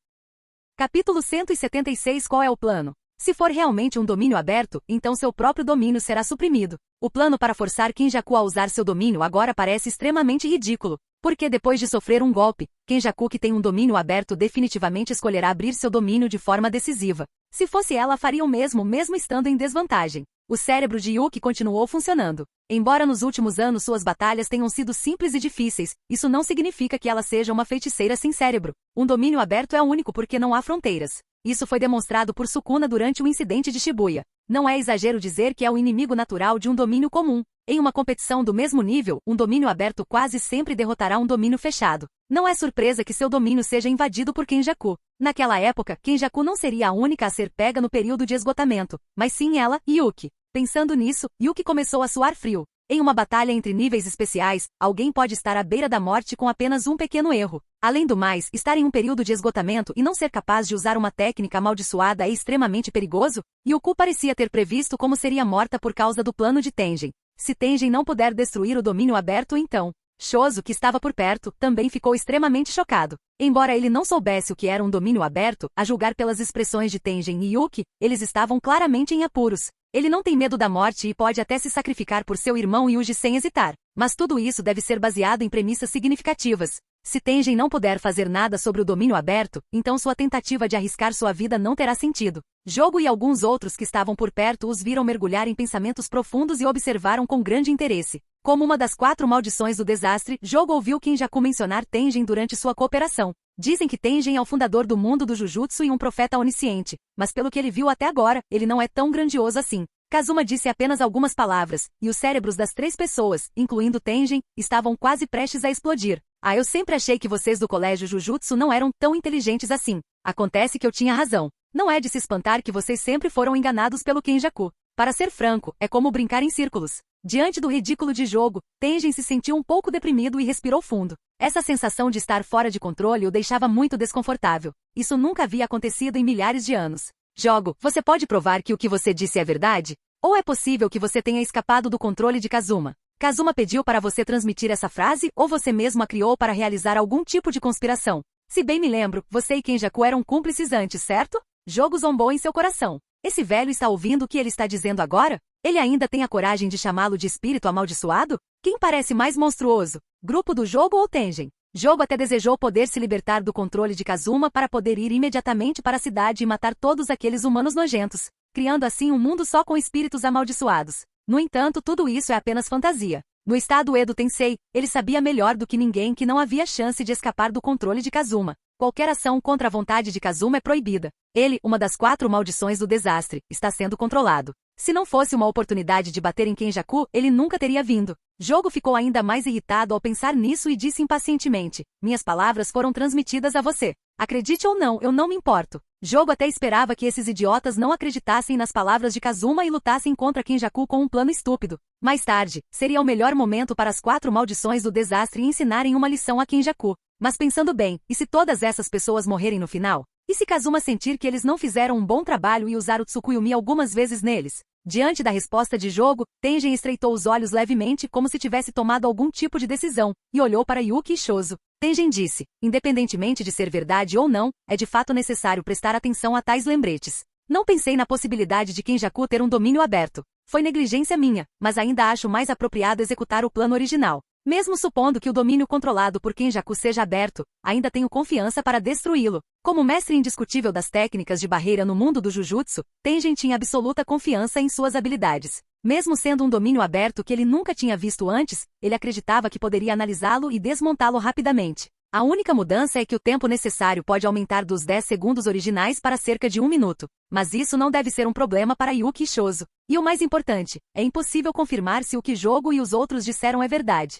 Capítulo 176. Qual é o plano? Se for realmente um domínio aberto, então seu próprio domínio será suprimido. O plano para forçar Kenjaku a usar seu domínio agora parece extremamente ridículo, porque depois de sofrer um golpe, Kenjaku, que tem um domínio aberto, definitivamente escolherá abrir seu domínio de forma decisiva. Se fosse ela, faria o mesmo estando em desvantagem. O cérebro de Yuki continuou funcionando. Embora nos últimos anos suas batalhas tenham sido simples e difíceis, isso não significa que ela seja uma feiticeira sem cérebro. Um domínio aberto é único porque não há fronteiras. Isso foi demonstrado por Sukuna durante o incidente de Shibuya. Não é exagero dizer que é o inimigo natural de um domínio comum. Em uma competição do mesmo nível, um domínio aberto quase sempre derrotará um domínio fechado. Não é surpresa que seu domínio seja invadido por Kenjaku. Naquela época, Kenjaku não seria a única a ser pega no período de esgotamento, mas sim ela e Yuki. Pensando nisso, Yuki começou a suar frio. Em uma batalha entre níveis especiais, alguém pode estar à beira da morte com apenas um pequeno erro. Além do mais, estar em um período de esgotamento e não ser capaz de usar uma técnica amaldiçoada é extremamente perigoso. Yuku parecia ter previsto como seria morta por causa do plano de Tengen. Se Tengen não puder destruir o domínio aberto, então Shozo, que estava por perto, também ficou extremamente chocado. Embora ele não soubesse o que era um domínio aberto, a julgar pelas expressões de Tengen e Yuki, eles estavam claramente em apuros. Ele não tem medo da morte e pode até se sacrificar por seu irmão Yuji sem hesitar. Mas tudo isso deve ser baseado em premissas significativas. Se Tengen não puder fazer nada sobre o domínio aberto, então sua tentativa de arriscar sua vida não terá sentido. Jogo e alguns outros que estavam por perto os viram mergulhar em pensamentos profundos e observaram com grande interesse. Como uma das 4 maldições do desastre, Jogo ouviu Kenjaku mencionar Tengen durante sua cooperação. Dizem que Tengen é o fundador do mundo do Jujutsu e um profeta onisciente, mas pelo que ele viu até agora, ele não é tão grandioso assim. Kazuma disse apenas algumas palavras, e os cérebros das 3 pessoas, incluindo Tengen, estavam quase prestes a explodir. Eu sempre achei que vocês do colégio Jujutsu não eram tão inteligentes assim. Acontece que eu tinha razão. Não é de se espantar que vocês sempre foram enganados pelo Kenjaku. Para ser franco, é como brincar em círculos. Diante do ridículo de Jogo, Tengen se sentiu um pouco deprimido e respirou fundo. Essa sensação de estar fora de controle o deixava muito desconfortável. Isso nunca havia acontecido em milhares de anos. Jogo, você pode provar que o que você disse é verdade? Ou é possível que você tenha escapado do controle de Kazuma? Kazuma pediu para você transmitir essa frase ou você mesmo a criou para realizar algum tipo de conspiração? Se bem me lembro, você e Kenjaku eram cúmplices antes, certo? Jogo zombou em seu coração. Esse velho está ouvindo o que ele está dizendo agora? Ele ainda tem a coragem de chamá-lo de espírito amaldiçoado? Quem parece mais monstruoso? Grupo do Jogo ou Tengen? Jogo até desejou poder se libertar do controle de Kazuma para poder ir imediatamente para a cidade e matar todos aqueles humanos nojentos, criando assim um mundo só com espíritos amaldiçoados. No entanto, tudo isso é apenas fantasia. No estado Edo Tensei, ele sabia melhor do que ninguém que não havia chance de escapar do controle de Kazuma. Qualquer ação contra a vontade de Kazuma é proibida. Ele, uma das 4 maldições do desastre, está sendo controlado. Se não fosse uma oportunidade de bater em Kenjaku, ele nunca teria vindo. Jogo ficou ainda mais irritado ao pensar nisso e disse impacientemente: minhas palavras foram transmitidas a você. Acredite ou não, eu não me importo. Jogo até esperava que esses idiotas não acreditassem nas palavras de Kazuma e lutassem contra Kenjaku com um plano estúpido. Mais tarde, seria o melhor momento para as 4 maldições do desastre ensinarem uma lição a Kenjaku. Mas pensando bem, e se todas essas pessoas morrerem no final? E se Kazuma sentir que eles não fizeram um bom trabalho e usar o Tsukuyomi algumas vezes neles? Diante da resposta de Jogo, Tengen estreitou os olhos levemente como se tivesse tomado algum tipo de decisão, e olhou para Yuki e Shozo. Tengen disse: independentemente de ser verdade ou não, é de fato necessário prestar atenção a tais lembretes. Não pensei na possibilidade de Kenjaku ter um domínio aberto. Foi negligência minha, mas ainda acho mais apropriado executar o plano original. Mesmo supondo que o domínio controlado por Kenjaku seja aberto, ainda tenho confiança para destruí-lo. Como mestre indiscutível das técnicas de barreira no mundo do Jujutsu, Tengen tinha absoluta confiança em suas habilidades. Mesmo sendo um domínio aberto que ele nunca tinha visto antes, ele acreditava que poderia analisá-lo e desmontá-lo rapidamente. A única mudança é que o tempo necessário pode aumentar dos 10 segundos originais para cerca de 1 minuto. Mas isso não deve ser um problema para Yuki e Shozo. E o mais importante, é impossível confirmar se o que Jogo e os outros disseram é verdade.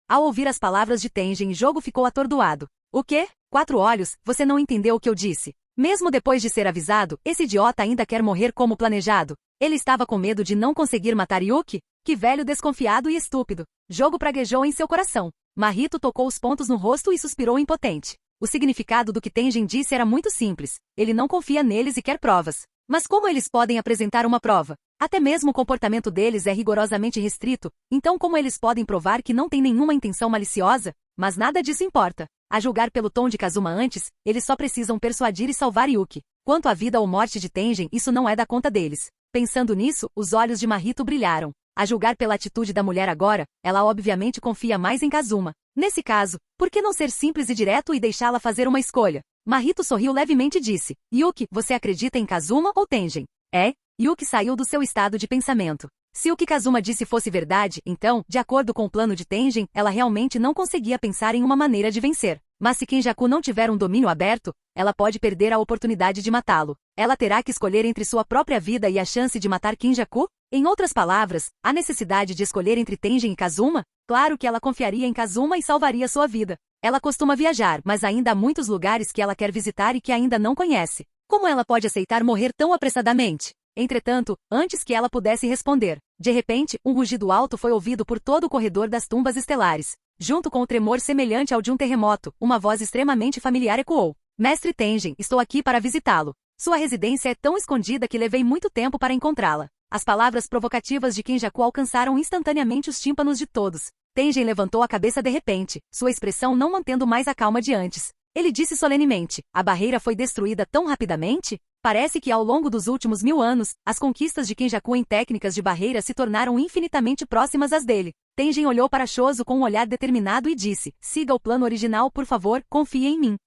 Ao ouvir as palavras de Tengen, Jogo ficou atordoado. O quê? 4 olhos, você não entendeu o que eu disse. Mesmo depois de ser avisado, esse idiota ainda quer morrer como planejado. Ele estava com medo de não conseguir matar Yuki? Que velho desconfiado e estúpido. Jogo praguejou em seu coração. Mahito tocou os pontos no rosto e suspirou impotente. O significado do que Tengen disse era muito simples. Ele não confia neles e quer provas. Mas como eles podem apresentar uma prova? Até mesmo o comportamento deles é rigorosamente restrito, então como eles podem provar que não tem nenhuma intenção maliciosa? Mas nada disso importa. A julgar pelo tom de Kazuma antes, eles só precisam persuadir e salvar Yuki. Quanto à vida ou morte de Tengen, isso não é da conta deles. Pensando nisso, os olhos de Mahito brilharam. A julgar pela atitude da mulher agora, ela obviamente confia mais em Kazuma. Nesse caso, por que não ser simples e direto e deixá-la fazer uma escolha? Mahito sorriu levemente e disse, Yuki, você acredita em Kazuma ou Tengen? É? Yuki saiu do seu estado de pensamento. Se o que Kazuma disse fosse verdade, então, de acordo com o plano de Tengen, ela realmente não conseguia pensar em uma maneira de vencer. Mas se Kenjaku não tiver um domínio aberto, ela pode perder a oportunidade de matá-lo. Ela terá que escolher entre sua própria vida e a chance de matar Kenjaku? Em outras palavras, a necessidade de escolher entre Tengen e Kazuma? Claro que ela confiaria em Kazuma e salvaria sua vida. Ela costuma viajar, mas ainda há muitos lugares que ela quer visitar e que ainda não conhece. Como ela pode aceitar morrer tão apressadamente? Entretanto, antes que ela pudesse responder, de repente, um rugido alto foi ouvido por todo o corredor das tumbas estelares. Junto com o tremor semelhante ao de um terremoto, uma voz extremamente familiar ecoou. Mestre Tengen, estou aqui para visitá-lo. Sua residência é tão escondida que levei muito tempo para encontrá-la. As palavras provocativas de Kenjaku alcançaram instantaneamente os tímpanos de todos. Tengen levantou a cabeça de repente, sua expressão não mantendo mais a calma de antes. Ele disse solenemente, a barreira foi destruída tão rapidamente? Parece que ao longo dos últimos 1000 anos, as conquistas de Kenjaku em técnicas de barreira se tornaram infinitamente próximas às dele. Tengen olhou para Shozo com um olhar determinado e disse, siga o plano original por favor, confie em mim.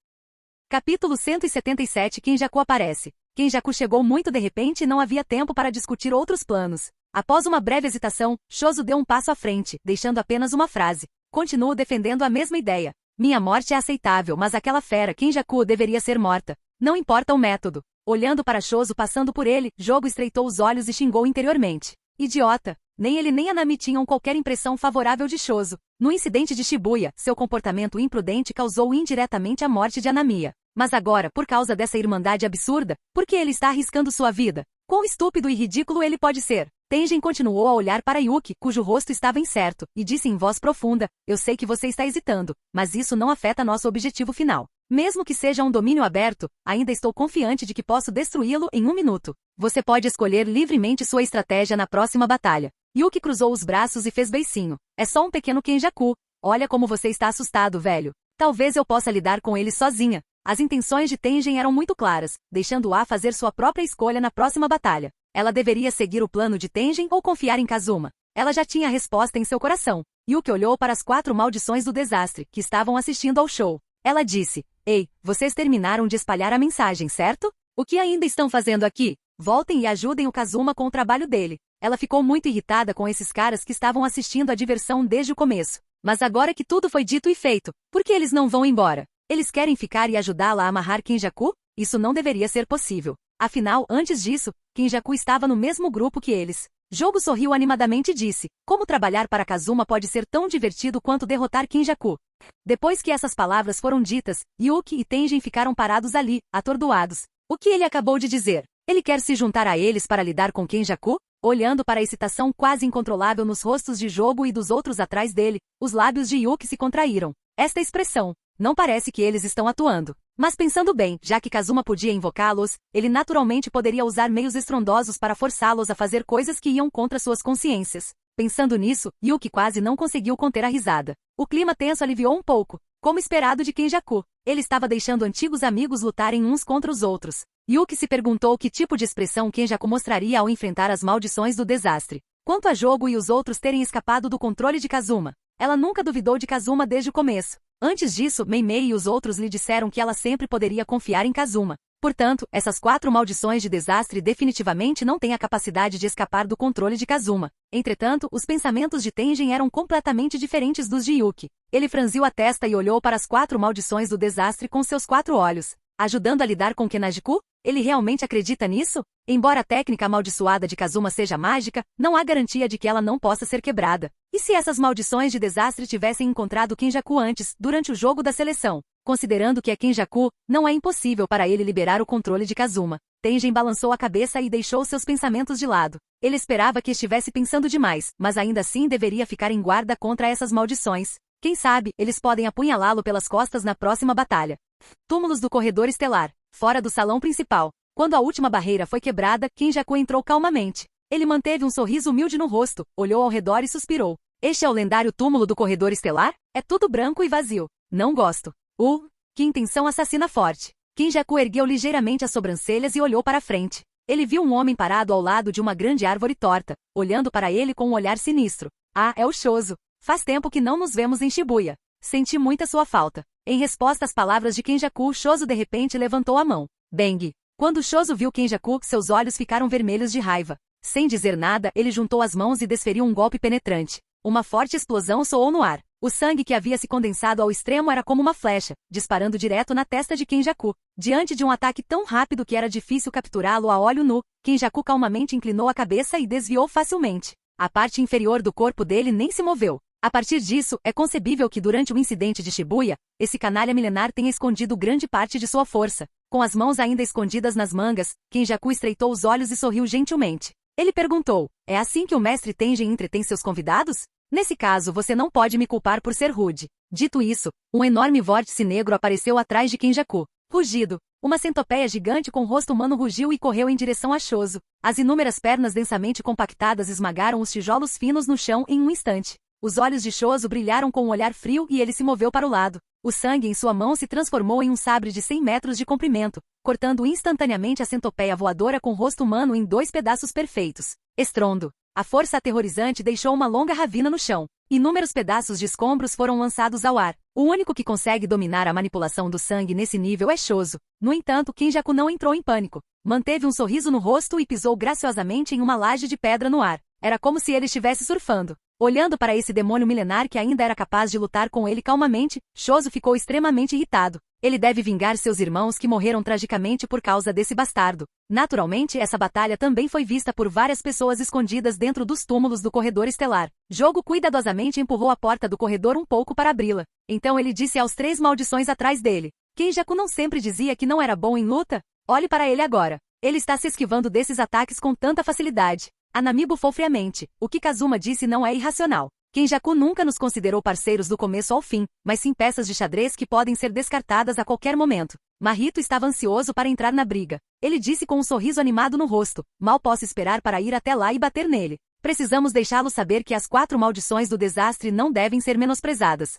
Capítulo 177 Kenjaku aparece. Kenjaku chegou muito de repente e não havia tempo para discutir outros planos. Após uma breve hesitação, Shozo deu um passo à frente, deixando apenas uma frase. Continuo defendendo a mesma ideia. Minha morte é aceitável, mas aquela fera Kenjaku deveria ser morta. Não importa o método. Olhando para Shozo passando por ele, Jogo estreitou os olhos e xingou interiormente. Idiota! Nem ele nem a Nami tinham qualquer impressão favorável de Shozo. No incidente de Shibuya, seu comportamento imprudente causou indiretamente a morte de Anamiya. Mas agora, por causa dessa irmandade absurda, por que ele está arriscando sua vida? Quão estúpido e ridículo ele pode ser? Tengen continuou a olhar para Yuki, cujo rosto estava incerto, e disse em voz profunda, eu sei que você está hesitando, mas isso não afeta nosso objetivo final. Mesmo que seja um domínio aberto, ainda estou confiante de que posso destruí-lo em 1 minuto. Você pode escolher livremente sua estratégia na próxima batalha. Yuki cruzou os braços e fez beicinho. É só um pequeno Kenjaku. Olha como você está assustado, velho. Talvez eu possa lidar com ele sozinha. As intenções de Tengen eram muito claras, deixando-a fazer sua própria escolha na próxima batalha. Ela deveria seguir o plano de Tengen ou confiar em Kazuma. Ela já tinha a resposta em seu coração. Yuki olhou para as 4 maldições do desastre, que estavam assistindo ao show. Ela disse, ei, vocês terminaram de espalhar a mensagem, certo? O que ainda estão fazendo aqui? Voltem e ajudem o Kazuma com o trabalho dele. Ela ficou muito irritada com esses caras que estavam assistindo a diversão desde o começo. Mas agora que tudo foi dito e feito, por que eles não vão embora? Eles querem ficar e ajudá-la a amarrar Kenjaku? Isso não deveria ser possível. Afinal, antes disso, Kenjaku estava no mesmo grupo que eles. Jogo sorriu animadamente e disse, como trabalhar para Kazuma pode ser tão divertido quanto derrotar Kenjaku. Depois que essas palavras foram ditas, Yuki e Tengen ficaram parados ali, atordoados. O que ele acabou de dizer? Ele quer se juntar a eles para lidar com Kenjaku? Olhando para a excitação quase incontrolável nos rostos de Jogo e dos outros atrás dele, os lábios de Yuki se contraíram. Esta expressão, não parece que eles estão atuando. Mas pensando bem, já que Kazuma podia invocá-los, ele naturalmente poderia usar meios estrondosos para forçá-los a fazer coisas que iam contra suas consciências. Pensando nisso, Yuki quase não conseguiu conter a risada. O clima tenso aliviou um pouco, como esperado de Kenjaku. Ele estava deixando antigos amigos lutarem uns contra os outros. Yuki se perguntou que tipo de expressão Kenjaku mostraria ao enfrentar as maldições do desastre. Quanto a Jogo e os outros terem escapado do controle de Kazuma, ela nunca duvidou de Kazuma desde o começo. Antes disso, Meimei e os outros lhe disseram que ela sempre poderia confiar em Kazuma. Portanto, essas 4 maldições de desastre definitivamente não têm a capacidade de escapar do controle de Kazuma. Entretanto, os pensamentos de Tengen eram completamente diferentes dos de Yuki. Ele franziu a testa e olhou para as 4 maldições do desastre com seus 4 olhos. Ajudando a lidar com Kenajiku? Ele realmente acredita nisso? Embora a técnica amaldiçoada de Kazuma seja mágica, não há garantia de que ela não possa ser quebrada. E se essas maldições de desastre tivessem encontrado Kenjaku antes, durante o jogo da seleção? Considerando que é Kenjaku, não é impossível para ele liberar o controle de Kazuma. Tengen balançou a cabeça e deixou seus pensamentos de lado. Ele esperava que estivesse pensando demais, mas ainda assim deveria ficar em guarda contra essas maldições. Quem sabe, eles podem apunhalá-lo pelas costas na próxima batalha. Túmulos do corredor estelar. Fora do salão principal. Quando a última barreira foi quebrada, Kenjaku entrou calmamente. Ele manteve um sorriso humilde no rosto, olhou ao redor e suspirou. Este é o lendário túmulo do corredor estelar? É tudo branco e vazio. Não gosto. Que intenção assassina forte. Kenjaku ergueu ligeiramente as sobrancelhas e olhou para a frente. Ele viu um homem parado ao lado de uma grande árvore torta, olhando para ele com um olhar sinistro. Ah, é o Shoso. Faz tempo que não nos vemos em Shibuya. Senti muita sua falta. Em resposta às palavras de Kenjaku, Shoso de repente levantou a mão. Bang! Quando Shoso viu Kenjaku, seus olhos ficaram vermelhos de raiva. Sem dizer nada, ele juntou as mãos e desferiu um golpe penetrante. Uma forte explosão soou no ar. O sangue que havia se condensado ao extremo era como uma flecha, disparando direto na testa de Kenjaku. Diante de um ataque tão rápido que era difícil capturá-lo a olho nu, Kenjaku calmamente inclinou a cabeça e desviou facilmente. A parte inferior do corpo dele nem se moveu. A partir disso, é concebível que durante o incidente de Shibuya, esse canalha milenar tenha escondido grande parte de sua força. Com as mãos ainda escondidas nas mangas, Kenjaku estreitou os olhos e sorriu gentilmente. Ele perguntou, é assim que o mestre Tengen entretém seus convidados? Nesse caso você não pode me culpar por ser rude. Dito isso, um enorme vórtice negro apareceu atrás de Kenjaku. Rugido. Uma centopeia gigante com rosto humano rugiu e correu em direção a Shoso. As inúmeras pernas densamente compactadas esmagaram os tijolos finos no chão em um instante. Os olhos de Shoso brilharam com um olhar frio e ele se moveu para o lado. O sangue em sua mão se transformou em um sabre de 100 metros de comprimento, cortando instantaneamente a centopeia voadora com rosto humano em 2 pedaços perfeitos. Estrondo. A força aterrorizante deixou uma longa ravina no chão. Inúmeros pedaços de escombros foram lançados ao ar. O único que consegue dominar a manipulação do sangue nesse nível é Shoso. No entanto, Kenjaku não entrou em pânico. Manteve um sorriso no rosto e pisou graciosamente em uma laje de pedra no ar. Era como se ele estivesse surfando. Olhando para esse demônio milenar que ainda era capaz de lutar com ele calmamente, Shoso ficou extremamente irritado. Ele deve vingar seus irmãos que morreram tragicamente por causa desse bastardo. Naturalmente, essa batalha também foi vista por várias pessoas escondidas dentro dos túmulos do corredor estelar. Jogo cuidadosamente empurrou a porta do corredor um pouco para abri-la. Então ele disse aos 3 maldições atrás dele. Kenjaku não sempre dizia que não era bom em luta? Olhe para ele agora. Ele está se esquivando desses ataques com tanta facilidade. Anami bufou friamente. O que Kazuma disse não é irracional. Kenjaku nunca nos considerou parceiros do começo ao fim, mas sim peças de xadrez que podem ser descartadas a qualquer momento. Mahito estava ansioso para entrar na briga. Ele disse com um sorriso animado no rosto, mal posso esperar para ir até lá e bater nele. Precisamos deixá-lo saber que as 4 maldições do desastre não devem ser menosprezadas.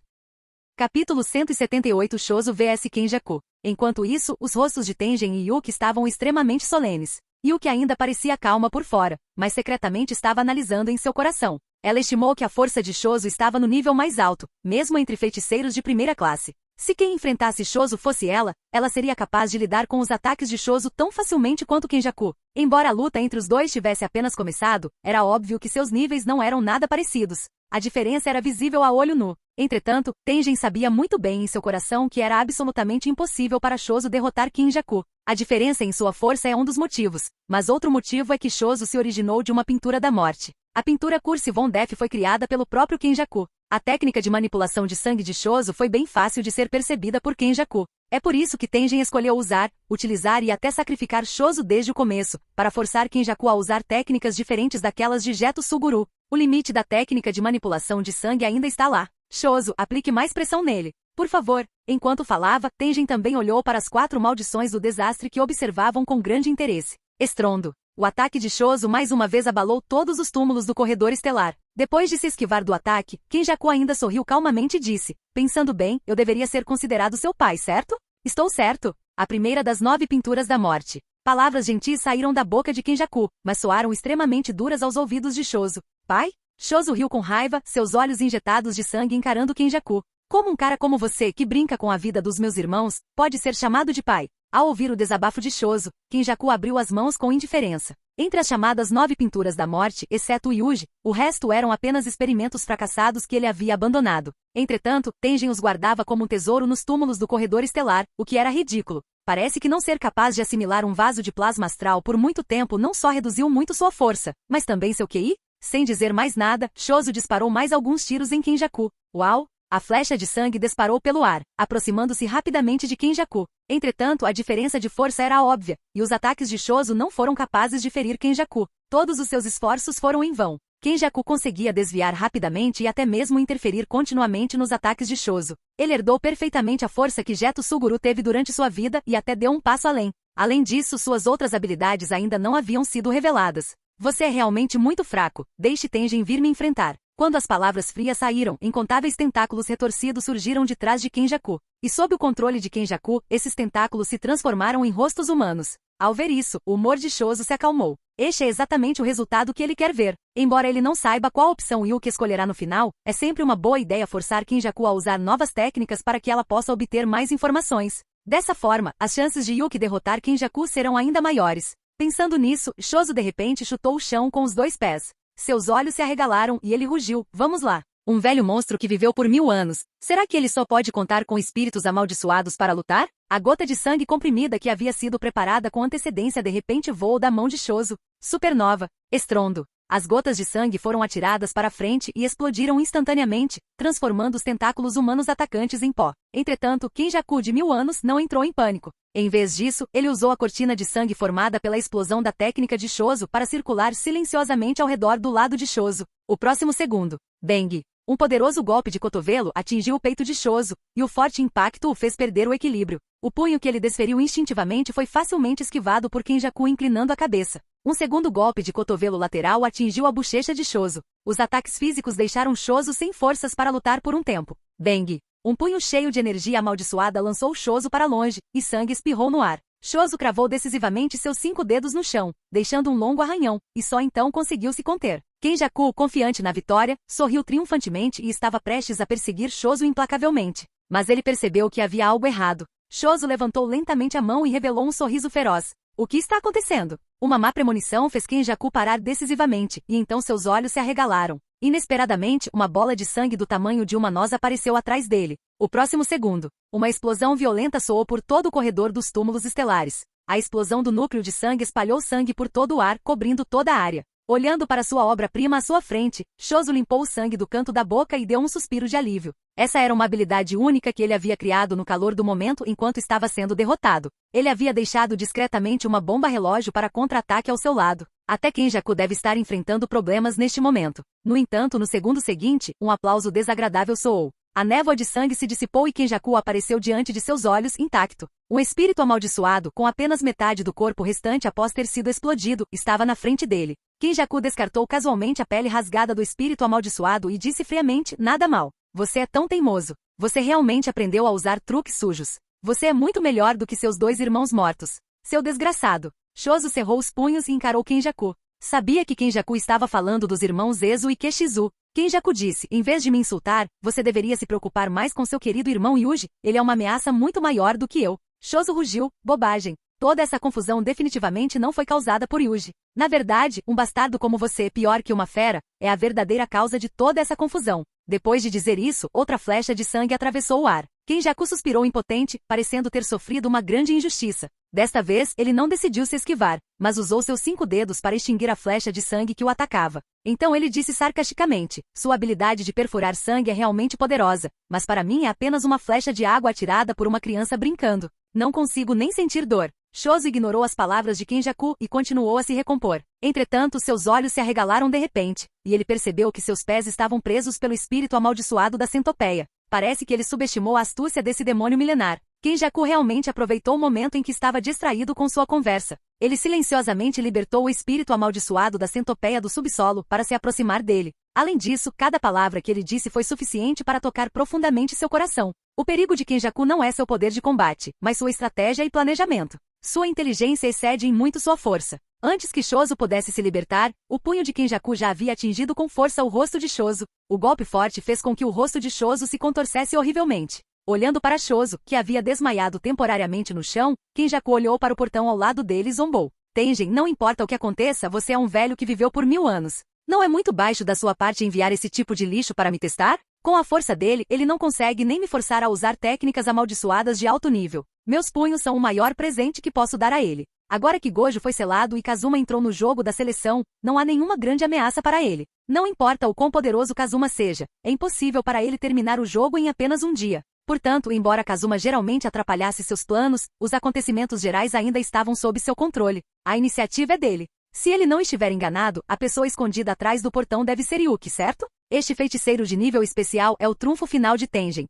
Capítulo 178 Shoso vs Kenjaku. Enquanto isso, os rostos de Tengen e Yuki estavam extremamente solenes. Yuki ainda parecia calma por fora, mas secretamente estava analisando em seu coração. Ela estimou que a força de Shoso estava no nível mais alto, mesmo entre feiticeiros de primeira classe. Se quem enfrentasse Shoso fosse ela seria capaz de lidar com os ataques de Shoso tão facilmente quanto Kenjaku. Embora a luta entre os dois tivesse apenas começado, era óbvio que seus níveis não eram nada parecidos. A diferença era visível a olho nu. Entretanto, Tengen sabia muito bem em seu coração que era absolutamente impossível para Shoso derrotar Kenjaku. A diferença em sua força é um dos motivos, mas outro motivo é que Shoso se originou de uma pintura da morte. A pintura Curse von Death foi criada pelo próprio Kenjaku. A técnica de manipulação de sangue de Shoso foi bem fácil de ser percebida por Kenjaku. É por isso que Tengen escolheu utilizar e até sacrificar Shoso desde o começo, para forçar Kenjaku a usar técnicas diferentes daquelas de Geto Suguru. O limite da técnica de manipulação de sangue ainda está lá. Shoso, aplique mais pressão nele. Por favor. Enquanto falava, Tengen também olhou para as 4 maldições do desastre que observavam com grande interesse. Estrondo. O ataque de Shoso mais uma vez abalou todos os túmulos do corredor estelar. Depois de se esquivar do ataque, Kenjaku ainda sorriu calmamente e disse, pensando bem, eu deveria ser considerado seu pai, certo? Estou certo. A primeira das 9 pinturas da morte. Palavras gentis saíram da boca de Kenjaku, mas soaram extremamente duras aos ouvidos de Shoso. Pai? Shoso riu com raiva, seus olhos injetados de sangue encarando Kenjaku. Como um cara como você, que brinca com a vida dos meus irmãos, pode ser chamado de pai? Ao ouvir o desabafo de Shoso, Kenjaku abriu as mãos com indiferença. Entre as chamadas 9 pinturas da morte, exceto o Yuji, o resto eram apenas experimentos fracassados que ele havia abandonado. Entretanto, Tengen os guardava como um tesouro nos túmulos do corredor estelar, o que era ridículo. Parece que não ser capaz de assimilar um vaso de plasma astral por muito tempo não só reduziu muito sua força, mas também seu QI? Sem dizer mais nada, Shoso disparou mais alguns tiros em Kenjaku. Uau! A flecha de sangue disparou pelo ar, aproximando-se rapidamente de Kenjaku. Entretanto, a diferença de força era óbvia, e os ataques de Shoso não foram capazes de ferir Kenjaku. Todos os seus esforços foram em vão. Kenjaku conseguia desviar rapidamente e até mesmo interferir continuamente nos ataques de Shoso. Ele herdou perfeitamente a força que Geto Suguru teve durante sua vida e até deu um passo além. Além disso, suas outras habilidades ainda não haviam sido reveladas. Você é realmente muito fraco, deixe Tengen vir me enfrentar. Quando as palavras frias saíram, incontáveis tentáculos retorcidos surgiram de trás de Kenjaku. E sob o controle de Kenjaku, esses tentáculos se transformaram em rostos humanos. Ao ver isso, o humor de Shozo se acalmou. Este é exatamente o resultado que ele quer ver. Embora ele não saiba qual opção Yuki escolherá no final, é sempre uma boa ideia forçar Kenjaku a usar novas técnicas para que ela possa obter mais informações. Dessa forma, as chances de Yuki derrotar Kenjaku serão ainda maiores. Pensando nisso, Shozo de repente chutou o chão com os 2 pés. Seus olhos se arregalaram e ele rugiu. Vamos lá. Um velho monstro que viveu por 1000 anos. Será que ele só pode contar com espíritos amaldiçoados para lutar? A gota de sangue comprimida que havia sido preparada com antecedência de repente voou da mão de Shozo. Supernova. Estrondo. As gotas de sangue foram atiradas para frente e explodiram instantaneamente, transformando os tentáculos humanos atacantes em pó. Entretanto, Kenjaku de 1000 anos não entrou em pânico. Em vez disso, ele usou a cortina de sangue formada pela explosão da técnica de Shozo para circular silenciosamente ao redor do lado de Shozo. O próximo segundo. Bang! Um poderoso golpe de cotovelo atingiu o peito de Shozo, e o forte impacto o fez perder o equilíbrio. O punho que ele desferiu instintivamente foi facilmente esquivado por Kenjaku inclinando a cabeça. Um segundo golpe de cotovelo lateral atingiu a bochecha de Shozo. Os ataques físicos deixaram Shozo sem forças para lutar por um tempo. Bang! Um punho cheio de energia amaldiçoada lançou Shozo para longe, e sangue espirrou no ar. Shozo cravou decisivamente seus 5 dedos no chão, deixando um longo arranhão, e só então conseguiu se conter. Kenjaku, confiante na vitória, sorriu triunfantemente e estava prestes a perseguir Shozo implacavelmente. Mas ele percebeu que havia algo errado. Shozo levantou lentamente a mão e revelou um sorriso feroz. O que está acontecendo? Uma má premonição fez Kenjaku parar decisivamente, e então seus olhos se arregalaram. Inesperadamente, uma bola de sangue do tamanho de uma noz apareceu atrás dele. O próximo segundo, uma explosão violenta soou por todo o corredor dos túmulos estelares. A explosão do núcleo de sangue espalhou sangue por todo o ar, cobrindo toda a área. Olhando para sua obra-prima à sua frente, Shozo limpou o sangue do canto da boca e deu um suspiro de alívio. Essa era uma habilidade única que ele havia criado no calor do momento enquanto estava sendo derrotado. Ele havia deixado discretamente uma bomba relógio para contra-ataque ao seu lado. Até Kenjaku deve estar enfrentando problemas neste momento. No entanto, no segundo seguinte, um aplauso desagradável soou. A névoa de sangue se dissipou e Kenjaku apareceu diante de seus olhos, intacto. Um espírito amaldiçoado, com apenas metade do corpo restante após ter sido explodido, estava na frente dele. Kenjaku descartou casualmente a pele rasgada do espírito amaldiçoado e disse friamente, nada mal. Você é tão teimoso. Você realmente aprendeu a usar truques sujos. Você é muito melhor do que seus 2 irmãos mortos. Seu desgraçado. Shozo cerrou os punhos e encarou Kenjaku. Sabia que Kenjaku estava falando dos irmãos Ezo e Keshizu. Kenjaku disse, em vez de me insultar, você deveria se preocupar mais com seu querido irmão Yuji, ele é uma ameaça muito maior do que eu. Shozo rugiu, bobagem. Toda essa confusão definitivamente não foi causada por Yuji. Na verdade, um bastardo como você, pior que uma fera, é a verdadeira causa de toda essa confusão. Depois de dizer isso, outra flecha de sangue atravessou o ar. Kenjaku suspirou impotente, parecendo ter sofrido uma grande injustiça. Desta vez, ele não decidiu se esquivar, mas usou seus 5 dedos para extinguir a flecha de sangue que o atacava. Então ele disse sarcasticamente, sua habilidade de perfurar sangue é realmente poderosa, mas para mim é apenas uma flecha de água atirada por uma criança brincando. Não consigo nem sentir dor. Shozo ignorou as palavras de Kenjaku e continuou a se recompor. Entretanto, seus olhos se arregalaram de repente, e ele percebeu que seus pés estavam presos pelo espírito amaldiçoado da centopeia. Parece que ele subestimou a astúcia desse demônio milenar. Kenjaku realmente aproveitou o momento em que estava distraído com sua conversa. Ele silenciosamente libertou o espírito amaldiçoado da centopeia do subsolo para se aproximar dele. Além disso, cada palavra que ele disse foi suficiente para tocar profundamente seu coração. O perigo de Kenjaku não é seu poder de combate, mas sua estratégia e planejamento. Sua inteligência excede em muito sua força. Antes que Shozo pudesse se libertar, o punho de Kenjaku já havia atingido com força o rosto de Shozo. O golpe forte fez com que o rosto de Shozo se contorcesse horrivelmente. Olhando para Shozo, que havia desmaiado temporariamente no chão, Kenjaku olhou para o portão ao lado dele e zombou. Tengen, não importa o que aconteça, você é um velho que viveu por 1000 anos. Não é muito baixo da sua parte enviar esse tipo de lixo para me testar? Com a força dele, ele não consegue nem me forçar a usar técnicas amaldiçoadas de alto nível. Meus punhos são o maior presente que posso dar a ele. Agora que Gojo foi selado e Kazuma entrou no jogo da seleção, não há nenhuma grande ameaça para ele. Não importa o quão poderoso Kazuma seja, é impossível para ele terminar o jogo em apenas um dia. Portanto, embora Kazuma geralmente atrapalhasse seus planos, os acontecimentos gerais ainda estavam sob seu controle. A iniciativa é dele. Se ele não estiver enganado, a pessoa escondida atrás do portão deve ser Yuki, certo? Este feiticeiro de nível especial é o trunfo final de Tengen.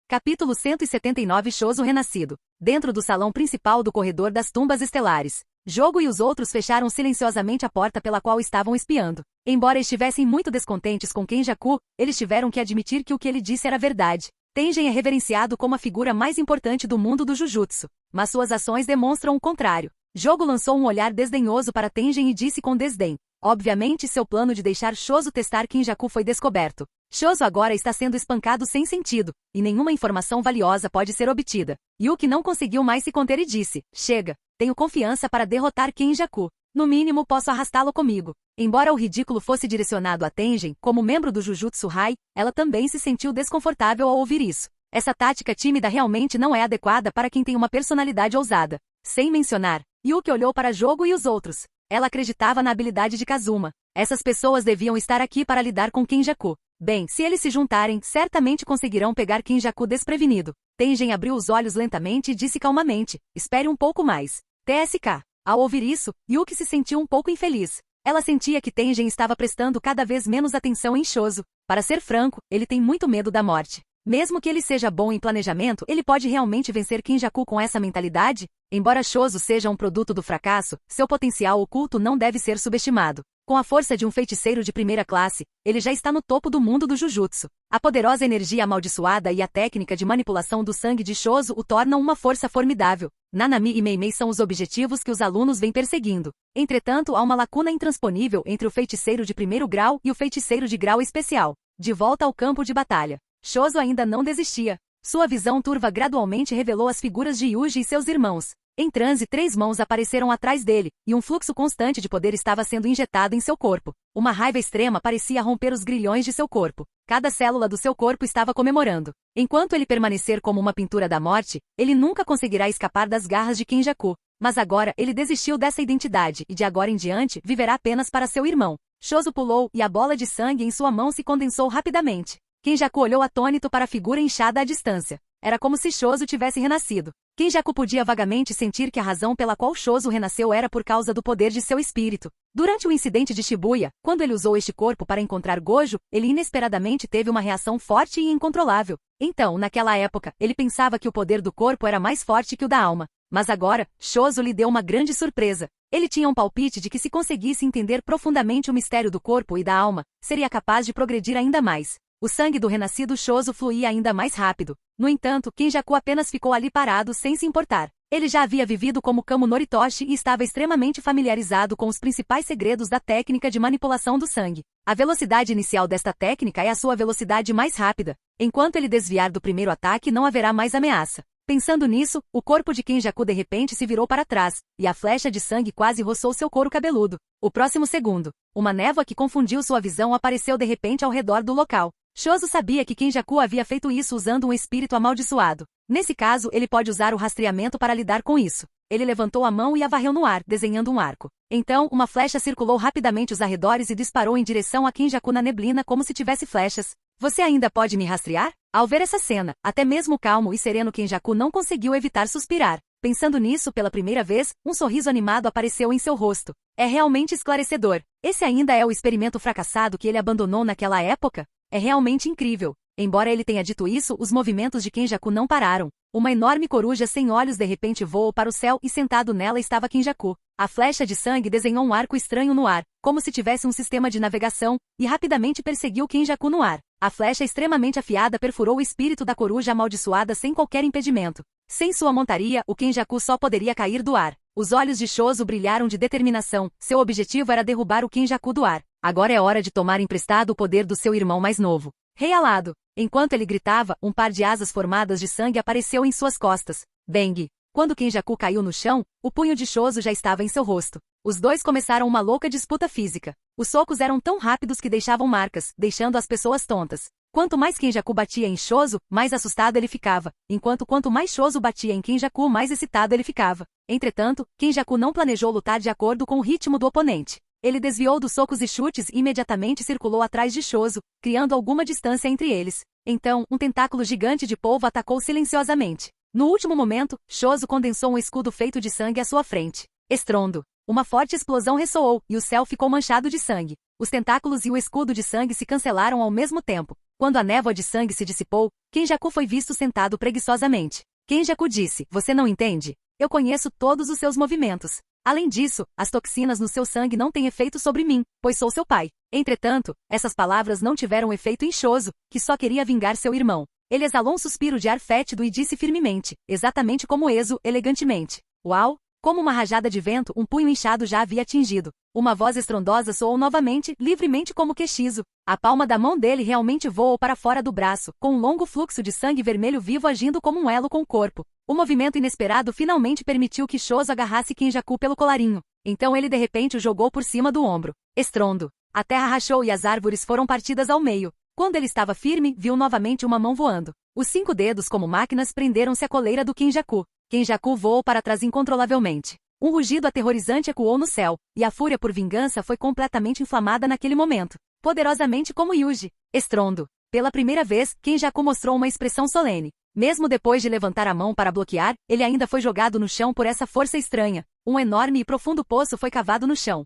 Capítulo 179 Shozo renascido. Dentro do salão principal do corredor das tumbas estelares. Jogo e os outros fecharam silenciosamente a porta pela qual estavam espiando. Embora estivessem muito descontentes com Kenjaku, eles tiveram que admitir que o que ele disse era verdade. Tengen é reverenciado como a figura mais importante do mundo do Jujutsu, mas suas ações demonstram o contrário. Jogo lançou um olhar desdenhoso para Tengen e disse com desdém. Obviamente seu plano de deixar Shoso testar Kenjaku foi descoberto. Shoso agora está sendo espancado sem sentido, e nenhuma informação valiosa pode ser obtida. Yuki não conseguiu mais se conter e disse, chega, tenho confiança para derrotar Kenjaku. No mínimo posso arrastá-lo comigo. Embora o ridículo fosse direcionado a Tengen, como membro do Jujutsu Hai, ela também se sentiu desconfortável ao ouvir isso. Essa tática tímida realmente não é adequada para quem tem uma personalidade ousada. Sem mencionar, Yuki olhou para Jogo e os outros. Ela acreditava na habilidade de Kazuma. Essas pessoas deviam estar aqui para lidar com Kenjaku. Bem, se eles se juntarem, certamente conseguirão pegar Kenjaku desprevenido. Tengen abriu os olhos lentamente e disse calmamente, espere um pouco mais. TSK. Ao ouvir isso, Yuki se sentiu um pouco infeliz. Ela sentia que Tengen estava prestando cada vez menos atenção em Shoso. Para ser franco, ele tem muito medo da morte. Mesmo que ele seja bom em planejamento, ele pode realmente vencer Kenjaku com essa mentalidade? Embora Shoso seja um produto do fracasso, seu potencial oculto não deve ser subestimado. Com a força de um feiticeiro de primeira classe, ele já está no topo do mundo do Jujutsu. A poderosa energia amaldiçoada e a técnica de manipulação do sangue de Shoso o tornam uma força formidável. Nanami e Meimei são os objetivos que os alunos vêm perseguindo. Entretanto, há uma lacuna intransponível entre o feiticeiro de primeiro grau e o feiticeiro de grau especial. De volta ao campo de batalha. Shoso ainda não desistia. Sua visão turva gradualmente revelou as figuras de Yuji e seus irmãos. Em transe, 3 mãos apareceram atrás dele, e um fluxo constante de poder estava sendo injetado em seu corpo. Uma raiva extrema parecia romper os grilhões de seu corpo. Cada célula do seu corpo estava comemorando. Enquanto ele permanecer como uma pintura da morte, ele nunca conseguirá escapar das garras de Kenjaku. Mas agora ele desistiu dessa identidade e de agora em diante viverá apenas para seu irmão. Shoso pulou e a bola de sangue em sua mão se condensou rapidamente. Kenjaku olhou atônito para a figura inchada à distância. Era como se Shoso tivesse renascido. Kenjaku podia vagamente sentir que a razão pela qual Shoso renasceu era por causa do poder de seu espírito. Durante o incidente de Shibuya, quando ele usou este corpo para encontrar Gojo, ele inesperadamente teve uma reação forte e incontrolável. Então, naquela época, ele pensava que o poder do corpo era mais forte que o da alma. Mas agora, Shoso lhe deu uma grande surpresa. Ele tinha um palpite de que se conseguisse entender profundamente o mistério do corpo e da alma, seria capaz de progredir ainda mais. O sangue do renascido Shoso fluía ainda mais rápido. No entanto, Kenjaku apenas ficou ali parado sem se importar. Ele já havia vivido como Kamo Noritoshi e estava extremamente familiarizado com os principais segredos da técnica de manipulação do sangue. A velocidade inicial desta técnica é a sua velocidade mais rápida. Enquanto ele desviar do primeiro ataque, não haverá mais ameaça. Pensando nisso, o corpo de Kenjaku de repente se virou para trás, e a flecha de sangue quase roçou seu couro cabeludo. O próximo segundo, uma névoa que confundiu sua visão apareceu de repente ao redor do local. Shoso sabia que Kenjaku havia feito isso usando um espírito amaldiçoado. Nesse caso, ele pode usar o rastreamento para lidar com isso. Ele levantou a mão e a varreu no ar, desenhando um arco. Então, uma flecha circulou rapidamente os arredores e disparou em direção a Kenjaku na neblina como se tivesse flechas. Você ainda pode me rastrear? Ao ver essa cena, até mesmo o calmo e sereno Kenjaku não conseguiu evitar suspirar. Pensando nisso pela primeira vez, um sorriso animado apareceu em seu rosto. É realmente esclarecedor. Esse ainda é o experimento fracassado que ele abandonou naquela época? É realmente incrível. Embora ele tenha dito isso, os movimentos de Kenjaku não pararam. Uma enorme coruja sem olhos de repente voou para o céu e sentado nela estava Kenjaku. A flecha de sangue desenhou um arco estranho no ar, como se tivesse um sistema de navegação, e rapidamente perseguiu Kenjaku no ar. A flecha extremamente afiada perfurou o espírito da coruja amaldiçoada sem qualquer impedimento. Sem sua montaria, o Kenjaku só poderia cair do ar. Os olhos de Shoso brilharam de determinação. Seu objetivo era derrubar o Kenjaku do ar. Agora é hora de tomar emprestado o poder do seu irmão mais novo. Rei alado. Enquanto ele gritava, um par de asas formadas de sangue apareceu em suas costas. Bang! Quando Kenjaku caiu no chão, o punho de Shoso já estava em seu rosto. Os dois começaram uma louca disputa física. Os socos eram tão rápidos que deixavam marcas, deixando as pessoas tontas. Quanto mais Kenjaku batia em Shoso, mais assustado ele ficava, enquanto quanto mais Shoso batia em Kenjaku, mais excitado ele ficava. Entretanto, Kenjaku não planejou lutar de acordo com o ritmo do oponente. Ele desviou dos socos e chutes e imediatamente circulou atrás de Shoso, criando alguma distância entre eles. Então, um tentáculo gigante de polvo atacou silenciosamente. No último momento, Shoso condensou um escudo feito de sangue à sua frente. Estrondo. Uma forte explosão ressoou, e o céu ficou manchado de sangue. Os tentáculos e o escudo de sangue se cancelaram ao mesmo tempo. Quando a névoa de sangue se dissipou, Kenjaku foi visto sentado preguiçosamente. Kenjaku disse, você não entende? Eu conheço todos os seus movimentos. Além disso, as toxinas no seu sangue não têm efeito sobre mim, pois sou seu pai. Entretanto, essas palavras não tiveram efeito em Shoso, que só queria vingar seu irmão. Ele exalou um suspiro de ar fétido e disse firmemente, exatamente como Ezo, elegantemente. Uau! Como uma rajada de vento, um punho inchado já havia atingido. Uma voz estrondosa soou novamente, livremente como Keshizo. A palma da mão dele realmente voou para fora do braço, com um longo fluxo de sangue vermelho vivo agindo como um elo com o corpo. O movimento inesperado finalmente permitiu que Shoso agarrasse Kenjaku pelo colarinho. Então ele de repente o jogou por cima do ombro. Estrondo. A terra rachou e as árvores foram partidas ao meio. Quando ele estava firme, viu novamente uma mão voando. Os 5 dedos como máquinas prenderam-se à coleira do Kenjaku. Kenjaku voou para trás incontrolavelmente. Um rugido aterrorizante ecoou no céu, e a fúria por vingança foi completamente inflamada naquele momento. Poderosamente como Yuji. Estrondo. Pela primeira vez, Kenjaku mostrou uma expressão solene. Mesmo depois de levantar a mão para bloquear, ele ainda foi jogado no chão por essa força estranha. Um enorme e profundo poço foi cavado no chão.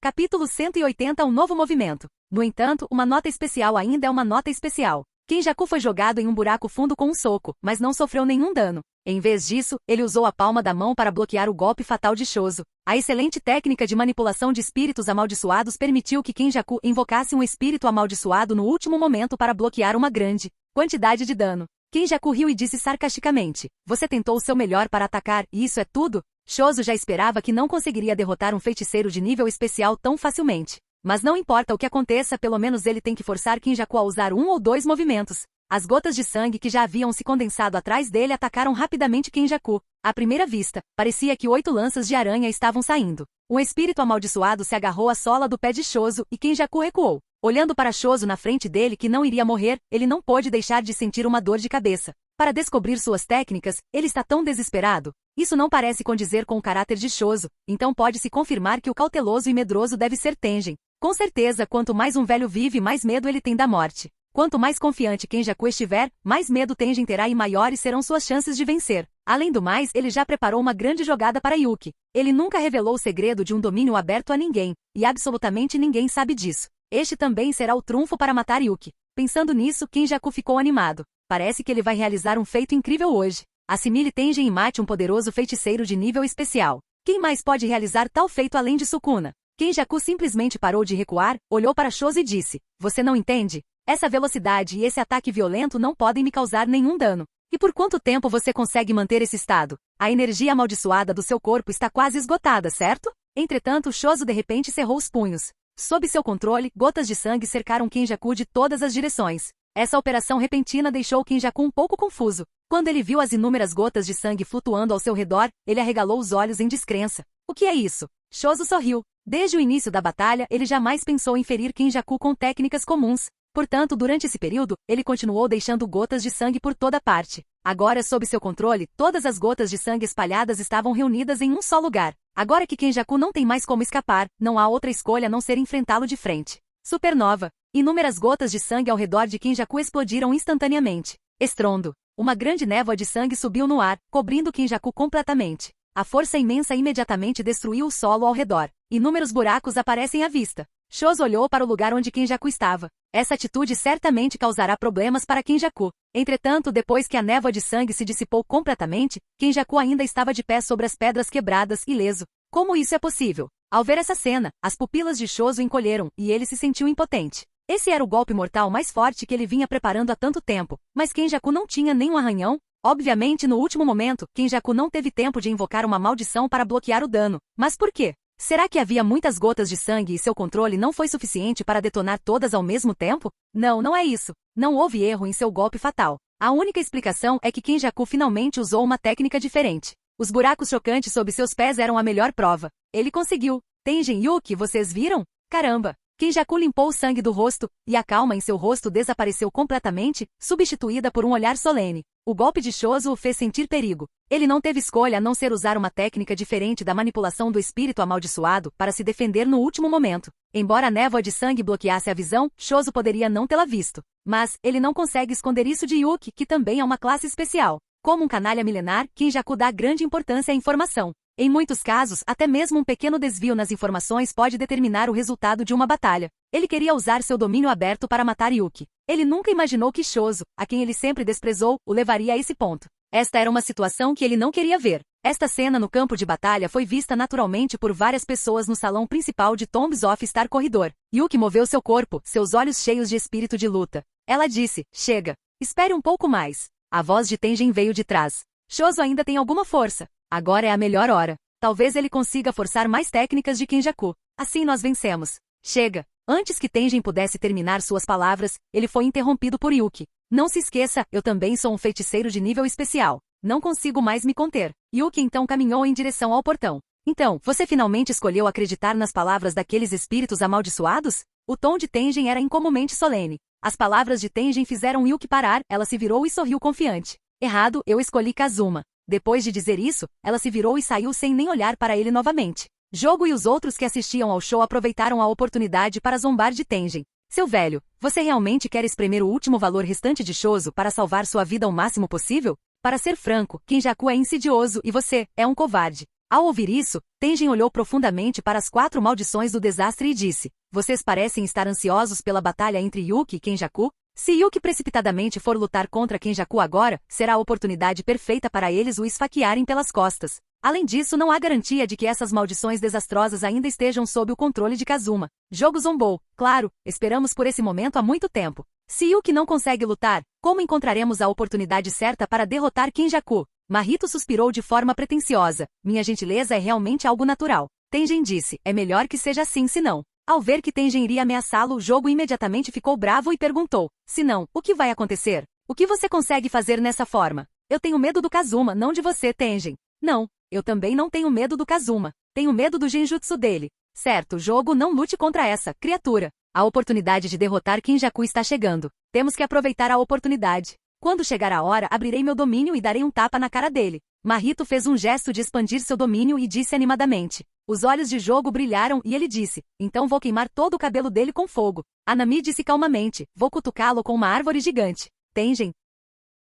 Capítulo 180 Um novo movimento. No entanto, uma nota especial ainda é uma nota especial. Kenjaku foi jogado em um buraco fundo com um soco, mas não sofreu nenhum dano. Em vez disso, ele usou a palma da mão para bloquear o golpe fatal de Shoso. A excelente técnica de manipulação de espíritos amaldiçoados permitiu que Kenjaku invocasse um espírito amaldiçoado no último momento para bloquear uma grande quantidade de dano. Kenjaku riu e disse sarcasticamente, você tentou o seu melhor para atacar, e isso é tudo? Shoso já esperava que não conseguiria derrotar um feiticeiro de nível especial tão facilmente. Mas não importa o que aconteça, pelo menos ele tem que forçar Kenjaku a usar 1 ou 2 movimentos. As gotas de sangue que já haviam se condensado atrás dele atacaram rapidamente Kenjaku. À primeira vista, parecia que 8 lanças de aranha estavam saindo. Um espírito amaldiçoado se agarrou à sola do pé de Shoso e Kenjaku recuou. Olhando para Shoso na frente dele que não iria morrer, ele não pôde deixar de sentir uma dor de cabeça. Para descobrir suas técnicas, ele está tão desesperado. Isso não parece condizer com o caráter de Shoso, então pode-se confirmar que o cauteloso e medroso deve ser Tengen. Com certeza, quanto mais um velho vive, mais medo ele tem da morte. Quanto mais confiante Kenjaku estiver, mais medo Tengen terá e maiores serão suas chances de vencer. Além do mais, ele já preparou uma grande jogada para Yuki. Ele nunca revelou o segredo de um domínio aberto a ninguém, e absolutamente ninguém sabe disso. Este também será o trunfo para matar Yuki. Pensando nisso, Kenjaku ficou animado. Parece que ele vai realizar um feito incrível hoje. Assimile Tengen e mate um poderoso feiticeiro de nível especial. Quem mais pode realizar tal feito além de Sukuna? Kenjaku simplesmente parou de recuar, olhou para Shoso e disse, você não entende? Essa velocidade e esse ataque violento não podem me causar nenhum dano. E por quanto tempo você consegue manter esse estado? A energia amaldiçoada do seu corpo está quase esgotada, certo? Entretanto, Shoso de repente cerrou os punhos. Sob seu controle, gotas de sangue cercaram Kenjaku de todas as direções. Essa operação repentina deixou Kenjaku um pouco confuso. Quando ele viu as inúmeras gotas de sangue flutuando ao seu redor, ele arregalou os olhos em descrença. O que é isso? Shoso sorriu. Desde o início da batalha, ele jamais pensou em ferir Kenjaku com técnicas comuns. Portanto, durante esse período, ele continuou deixando gotas de sangue por toda parte. Agora, sob seu controle, todas as gotas de sangue espalhadas estavam reunidas em um só lugar. Agora que Kenjaku não tem mais como escapar, não há outra escolha a não ser enfrentá-lo de frente. Supernova. Inúmeras gotas de sangue ao redor de Kenjaku explodiram instantaneamente. Estrondo. Uma grande névoa de sangue subiu no ar, cobrindo Kenjaku completamente. A força imensa imediatamente destruiu o solo ao redor. Inúmeros buracos aparecem à vista. Shoso olhou para o lugar onde Kenjaku estava. Essa atitude certamente causará problemas para Kenjaku. Entretanto, depois que a névoa de sangue se dissipou completamente, Kenjaku ainda estava de pé sobre as pedras quebradas, ileso. Como isso é possível? Ao ver essa cena, as pupilas de Shoso encolheram, e ele se sentiu impotente. Esse era o golpe mortal mais forte que ele vinha preparando há tanto tempo, mas Kenjaku não tinha nem um arranhão. Obviamente, no último momento, Kenjaku não teve tempo de invocar uma maldição para bloquear o dano. Mas por quê? Será que havia muitas gotas de sangue e seu controle não foi suficiente para detonar todas ao mesmo tempo? Não, não é isso. Não houve erro em seu golpe fatal. A única explicação é que Kenjaku finalmente usou uma técnica diferente. Os buracos chocantes sob seus pés eram a melhor prova. Ele conseguiu. Tengen e Yuki, vocês viram? Caramba! Kenjaku limpou o sangue do rosto, e a calma em seu rosto desapareceu completamente, substituída por um olhar solene. O golpe de Shoso o fez sentir perigo. Ele não teve escolha a não ser usar uma técnica diferente da manipulação do espírito amaldiçoado para se defender no último momento. Embora a névoa de sangue bloqueasse a visão, Shoso poderia não tê-la visto. Mas, ele não consegue esconder isso de Yuki, que também é uma classe especial. Como um canalha milenar, Kenjaku dá grande importância à informação. Em muitos casos, até mesmo um pequeno desvio nas informações pode determinar o resultado de uma batalha. Ele queria usar seu domínio aberto para matar Yuki. Ele nunca imaginou que Shoso, a quem ele sempre desprezou, o levaria a esse ponto. Esta era uma situação que ele não queria ver. Esta cena no campo de batalha foi vista naturalmente por várias pessoas no salão principal de Tombs of Star Corridor. Yuki moveu seu corpo, seus olhos cheios de espírito de luta. Ela disse, chega. Espere um pouco mais. A voz de Tenjin veio de trás. Shoso ainda tem alguma força. Agora é a melhor hora. Talvez ele consiga forçar mais técnicas de Kenjaku. Assim nós vencemos. Chega. Antes que Tenjin pudesse terminar suas palavras, ele foi interrompido por Yuki. Não se esqueça, eu também sou um feiticeiro de nível especial. Não consigo mais me conter. Yuki então caminhou em direção ao portão. Então, você finalmente escolheu acreditar nas palavras daqueles espíritos amaldiçoados? O tom de Tenjin era incomumente solene. As palavras de Tenjin fizeram Yuki parar, ela se virou e sorriu confiante. Errado, eu escolhi Kazuma. Depois de dizer isso, ela se virou e saiu sem nem olhar para ele novamente. Jogo e os outros que assistiam ao show aproveitaram a oportunidade para zombar de Tenjin. Seu velho, você realmente quer espremer o último valor restante de Shoso para salvar sua vida o máximo possível? Para ser franco, Kenjaku é insidioso e você é um covarde. Ao ouvir isso, Tenjin olhou profundamente para as 4 maldições do desastre e disse, vocês parecem estar ansiosos pela batalha entre Yuki e Kenjaku? Se Yuki precipitadamente for lutar contra Kenjaku agora, será a oportunidade perfeita para eles o esfaquearem pelas costas. Além disso, não há garantia de que essas maldições desastrosas ainda estejam sob o controle de Kazuma. Jogo zombou. Claro, esperamos por esse momento há muito tempo. Se Yuki não consegue lutar, como encontraremos a oportunidade certa para derrotar Kenjaku? Mahito suspirou de forma pretensiosa. Minha gentileza é realmente algo natural. Tenjin disse, é melhor que seja assim senão. Ao ver que Tenjin iria ameaçá-lo, o jogo imediatamente ficou bravo e perguntou, se não, o que vai acontecer? O que você consegue fazer nessa forma? Eu tenho medo do Kazuma, não de você, Tenjin. Não, eu também não tenho medo do Kazuma. Tenho medo do genjutsu dele. Certo, jogo, não lute contra essa criatura. A oportunidade de derrotar Kenjaku está chegando. Temos que aproveitar a oportunidade. Quando chegar a hora, abrirei meu domínio e darei um tapa na cara dele. Mahito fez um gesto de expandir seu domínio e disse animadamente. Os olhos de Jogo brilharam e ele disse, então vou queimar todo o cabelo dele com fogo. Anami disse calmamente, vou cutucá-lo com uma árvore gigante. Tenjin.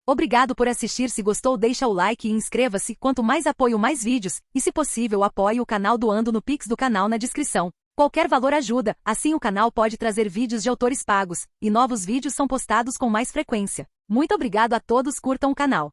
Obrigado por assistir, se gostou deixa o like e inscreva-se, quanto mais apoio mais vídeos, e se possível apoie o canal doando no Pix do canal na descrição. Qualquer valor ajuda, assim o canal pode trazer vídeos de autores pagos, e novos vídeos são postados com mais frequência. Muito obrigado a todos, curtam o canal.